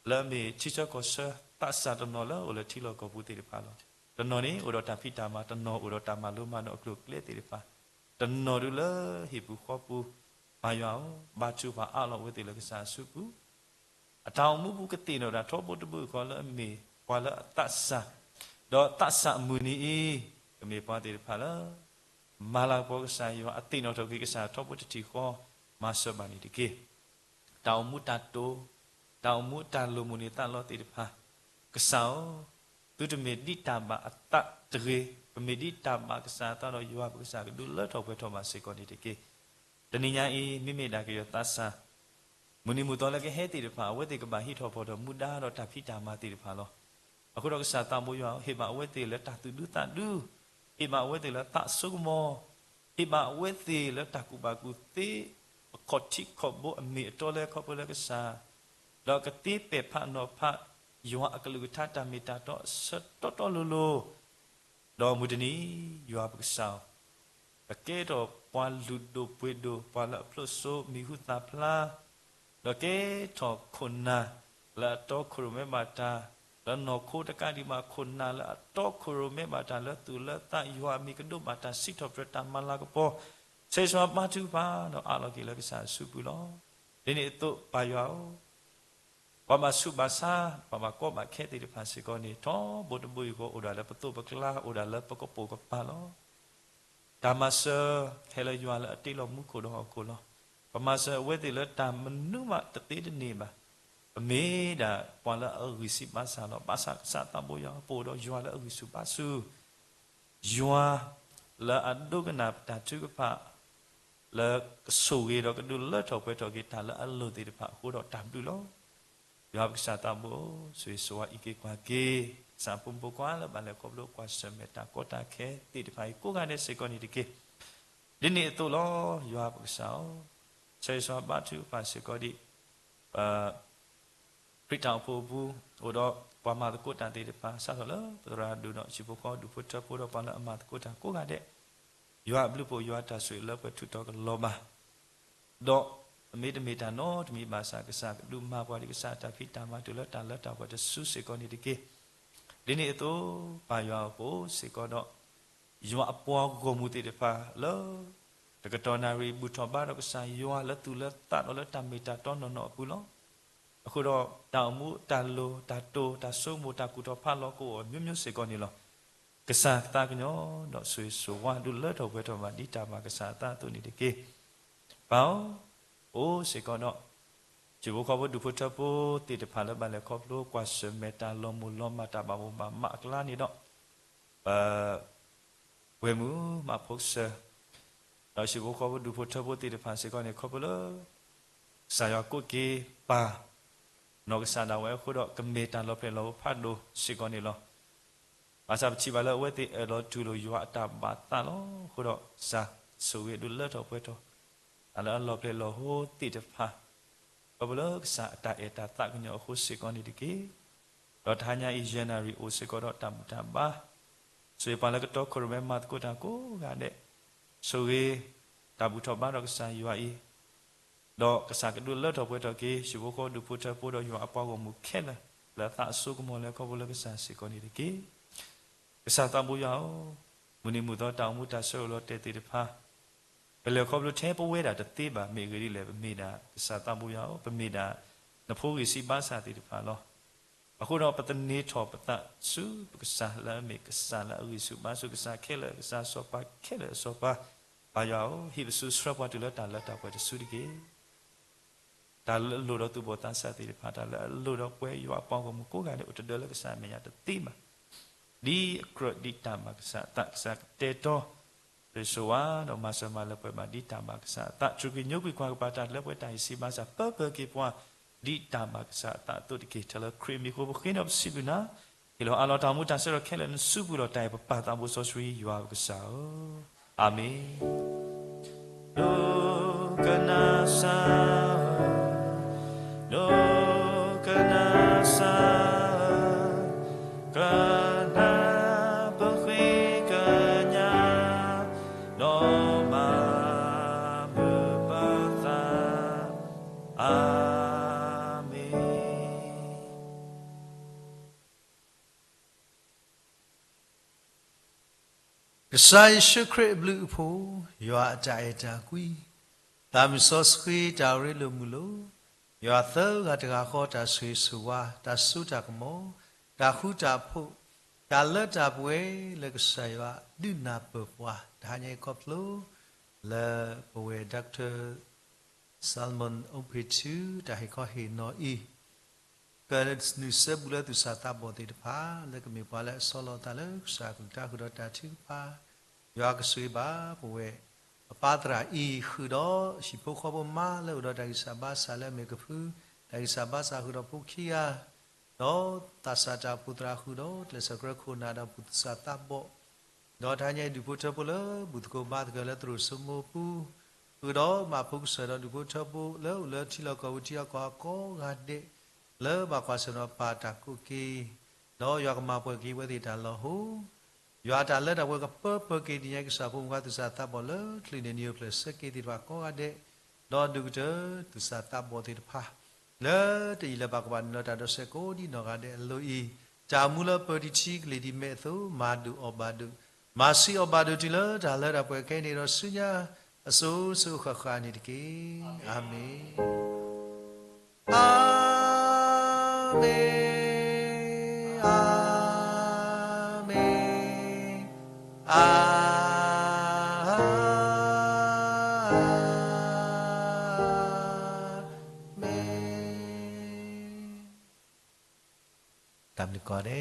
แล้วมีที่เจ้าก็เสือตาสาตโนเลยโอเลยที่เราก็พูดติดพะแล้วตนนี้อุดรตาพิตามาตนอุดรตามาลุมาโนกลุกเลี้ยติริปะตนดูเลหิบุขบุปายาวบาจูปะอาลเวติเลกษาสุบุอตาวมุบุกติโนดาทบุตบุขอละมีขอละตัสสะดอตัสสะมุนีก็มีปาติริปะละมาลาโกกษายออติโนทกิกษาทบุตติขอมาสบานิติเกตาวมุตตโตตาวมุตตาลุมุนิตาลติริปะกษาtu tu medita ba atak tere medita ba kesata lo yuwa kesata dulu tho pe tho ma se ko ni de ke taninya e mimi da ke yo tasa muni mu to la ke he ti de pha we ti ka ba hi tho pho do muda do ta phita ma ti de pha lo aku do kesata mo yo he ba we ti le ta tu du ta du he ba we ti le ta su mo he ba we ti le ta ku ba ku ti ko ti ko bo mi to le ko po le kesa lo ke ti pe pha no pha yo akalu tata mita to to lulu do mudini yo abksao ke do pwa ludo pwedo pwa la ploso mi huta pla do ke to khonna la to khurume mata la no kho taka di ma khonna la to khurume mata la tu la ta yo mi kdo mata sit to prata mala ko po se so ma tu ba do ala ki la kisa su pu lo ni to pa yoปมาสุบาษาปมาก็มาแค่ติดภาษิกนี่ท้อบทบุยก็อุดาละประตูปกลาอุดาละปกปูกับปาลอตามาเสเฮลยวนละติลมุขโดฮกุลปมาเสเวติละตามนุมาตติดนี่มาเมดาปวละอริสิบาษาลอภาษาสัตบุยปูดอยวนละอริสุบาสุยวนละอดุกนาตาจุกพะละสุเกดก็ดูละทอไปทอกิตาละอโลติดพะหูดอตามดูลอยากษาตามบุสวยสวยอีกกว่าเกสามปุ่มบุกว่าแล้วบันเลกบลูกว่าเสมตากตาแค่ติดไปกู้กันได้สิก่อนนี้ดิเกดินี่ตัวล้อยากษาใช้สวบาทุภาษิกดิพริตาวปูบูอุดรปามาตกุตันติดภาษาละปตราดูเนาะชิบุกอดูพุทธปูดปาละอมาตกุตันกู้กันได้อยากบลูกปูอยากตาสวยแล้วไปทุตอกลบาดอมีแต่มีแต่โน้ตมีภาษากษาดูมาพอดีกษาตาพิตามาตุละตาละตาพอจะสุสิกรณีดิเก ဒီနေ့တော့ပါရွာကိုစေကတော့ရွာအပွားကိုမူတည်တဲ့ဖာလောတကတော်နာရီဘူထောပါတော့ကစားရွာလက်တူလက်တတ်တော့လက်တမီတာတော့နော်ဘူးလောအခုတော့တောင်မှုတာလိုတာတိုတာဆုမှုတာကူတော့ဖာလောကိုမြို့စေကောနေလောကစားတာကညောတော့ဆွေဆိုဝါဒူလက်တော့ဘဲတော့မှဒီတာမှာကစားတာတူနေတကေပေါင်းအိုးစေကောတော့จิบุขบดูพุทธปูติดพันแล้วบันเลยครบลูกกว่าสเมตาลมุลมาตาบามุมามากลานี่เนาะเวมูมาพกเสเราจิบุขบดูพุทธปูติดพันสิก่อนเนี่ยครบเลยสายกุกีปานกสันดาวเอคุดอกเมตาเราเป็นเราพัดดูสิก่อนนี่เนาะภาษาชิบาลเวติเราดูเราอยู่อัตบาตาเนาะคุดอกซาสุเวดูเลิศเอาไปตัวอะไรเราเป็นเราโหติดพันก็เลิกสะตาเอตาตะกันยอคุสิกอนิดิกีเราทานยาอิเจนารีโอสิกอดอตัมตัมบาสวยปานแล้วก็ตอกครเมมาตกุตากูกาเดสวยตาบุทบาเราก็สายอยู่อีดอกกษากดูเลิศเอาไปตะกี้ชิบุโคดูพุทธปูดอยู่อปาวมุขละแล้วตาสุกมอแล้วก็เลิกสะสิกอนิดิกีกษาตาบุยาวมุนิมุตตามุตตาโซโลเตติริภาเป็นเรื่องความรู้แท้ปเวดาตติบะเมกรีเลยเมดาสาตาบุยาเป็นเมดานภูกิสิบาสาติริพาลอအခုတော့ပတနေထောပတစုကစားလာမေကစားလာဝိစုဘာစုကစားခဲလေကစားစောပါခဲလေစောပါဘာယောဟိဘစုစရပတူလတာလတာပွဲစုဒီကေဒါလိုတော့သူဘောတန်စာတိရိဖာဒါလိုတော့ပွဲရွာပေါင်းကမကိုကလည်းဥတဒလကစားမရတတိမဒီကရဒီတမကစားတစားတေတော့เรโซวาดอกมาสมาเลปมาดิตามักษะตะจุกิญุกิควาปาตาเลปไตสิมาสะปะเปกิปวาดิตามักษะตะตุติกิทะลครีมิโคบคินอบสิบุนะฮิโลอาลอตามุตาเซรเคเลนสุบุโลไตปปาตาบุโซสวียูากษะอาเมนโลกนาสาโลกนาสากนาใส่ชุครีบลูกผู้ยาใจตากุยตามสอสกีตาเรลุมุโลยาเธอกาตาขอตาสุยสุวาตาสุตากโมตาขุตาผู้ตาเลิตาป่วยเลิกใส่ว่าดูนาเปิดว่าทานยังกอบลูเลป่วยด็อกเตอร์ซัลมอนองพิชูตาให้เขาเห็นนออีเกิดนิสบุลตุสาตาบดิพาเลิกมีพาเลสโลตาเลิกสากุตาขุดตาทิพายากสุยบาป่วยปาตราอีคือดอสิพกขบมาแล้วดอได้สาบาสาเลเมกฟูได้สาบาสาคือดอพุขียาดอตัสสะจาพุตราคือดอเลสกรโคนาดาพุทสาตาบดอทานยังดุพุทธปุเลบุตรโกบาตกเลตรุสมุปูคือดอมาพุกเสดดุพุทธปุแล้วเลที่เราก็อุทิยากว่าก็กาเดเลบากว่าสนปาตาคุกีดอยากมาเปิดกีวติตาลหูยาตาเลดาวกับเปิดกีดีอย่างสาพุงว่าตุสาตาบอลคลินนิวเพลสกีติว่าก็กาเดดอดูเจอตุสาตาบอติพาเลตีเลบากวันนอตาดอเซโกดีนอกาเดลุยจามุลเปิดชิกลีดิเมตุมาดูอบาดูมาซีอบาดูติเลตาเลดาวแค่นี้เราสุญญาสุสุขขานนิกีอาเมนอาเมนอาเมนอาเมนตามนี้ก็ได้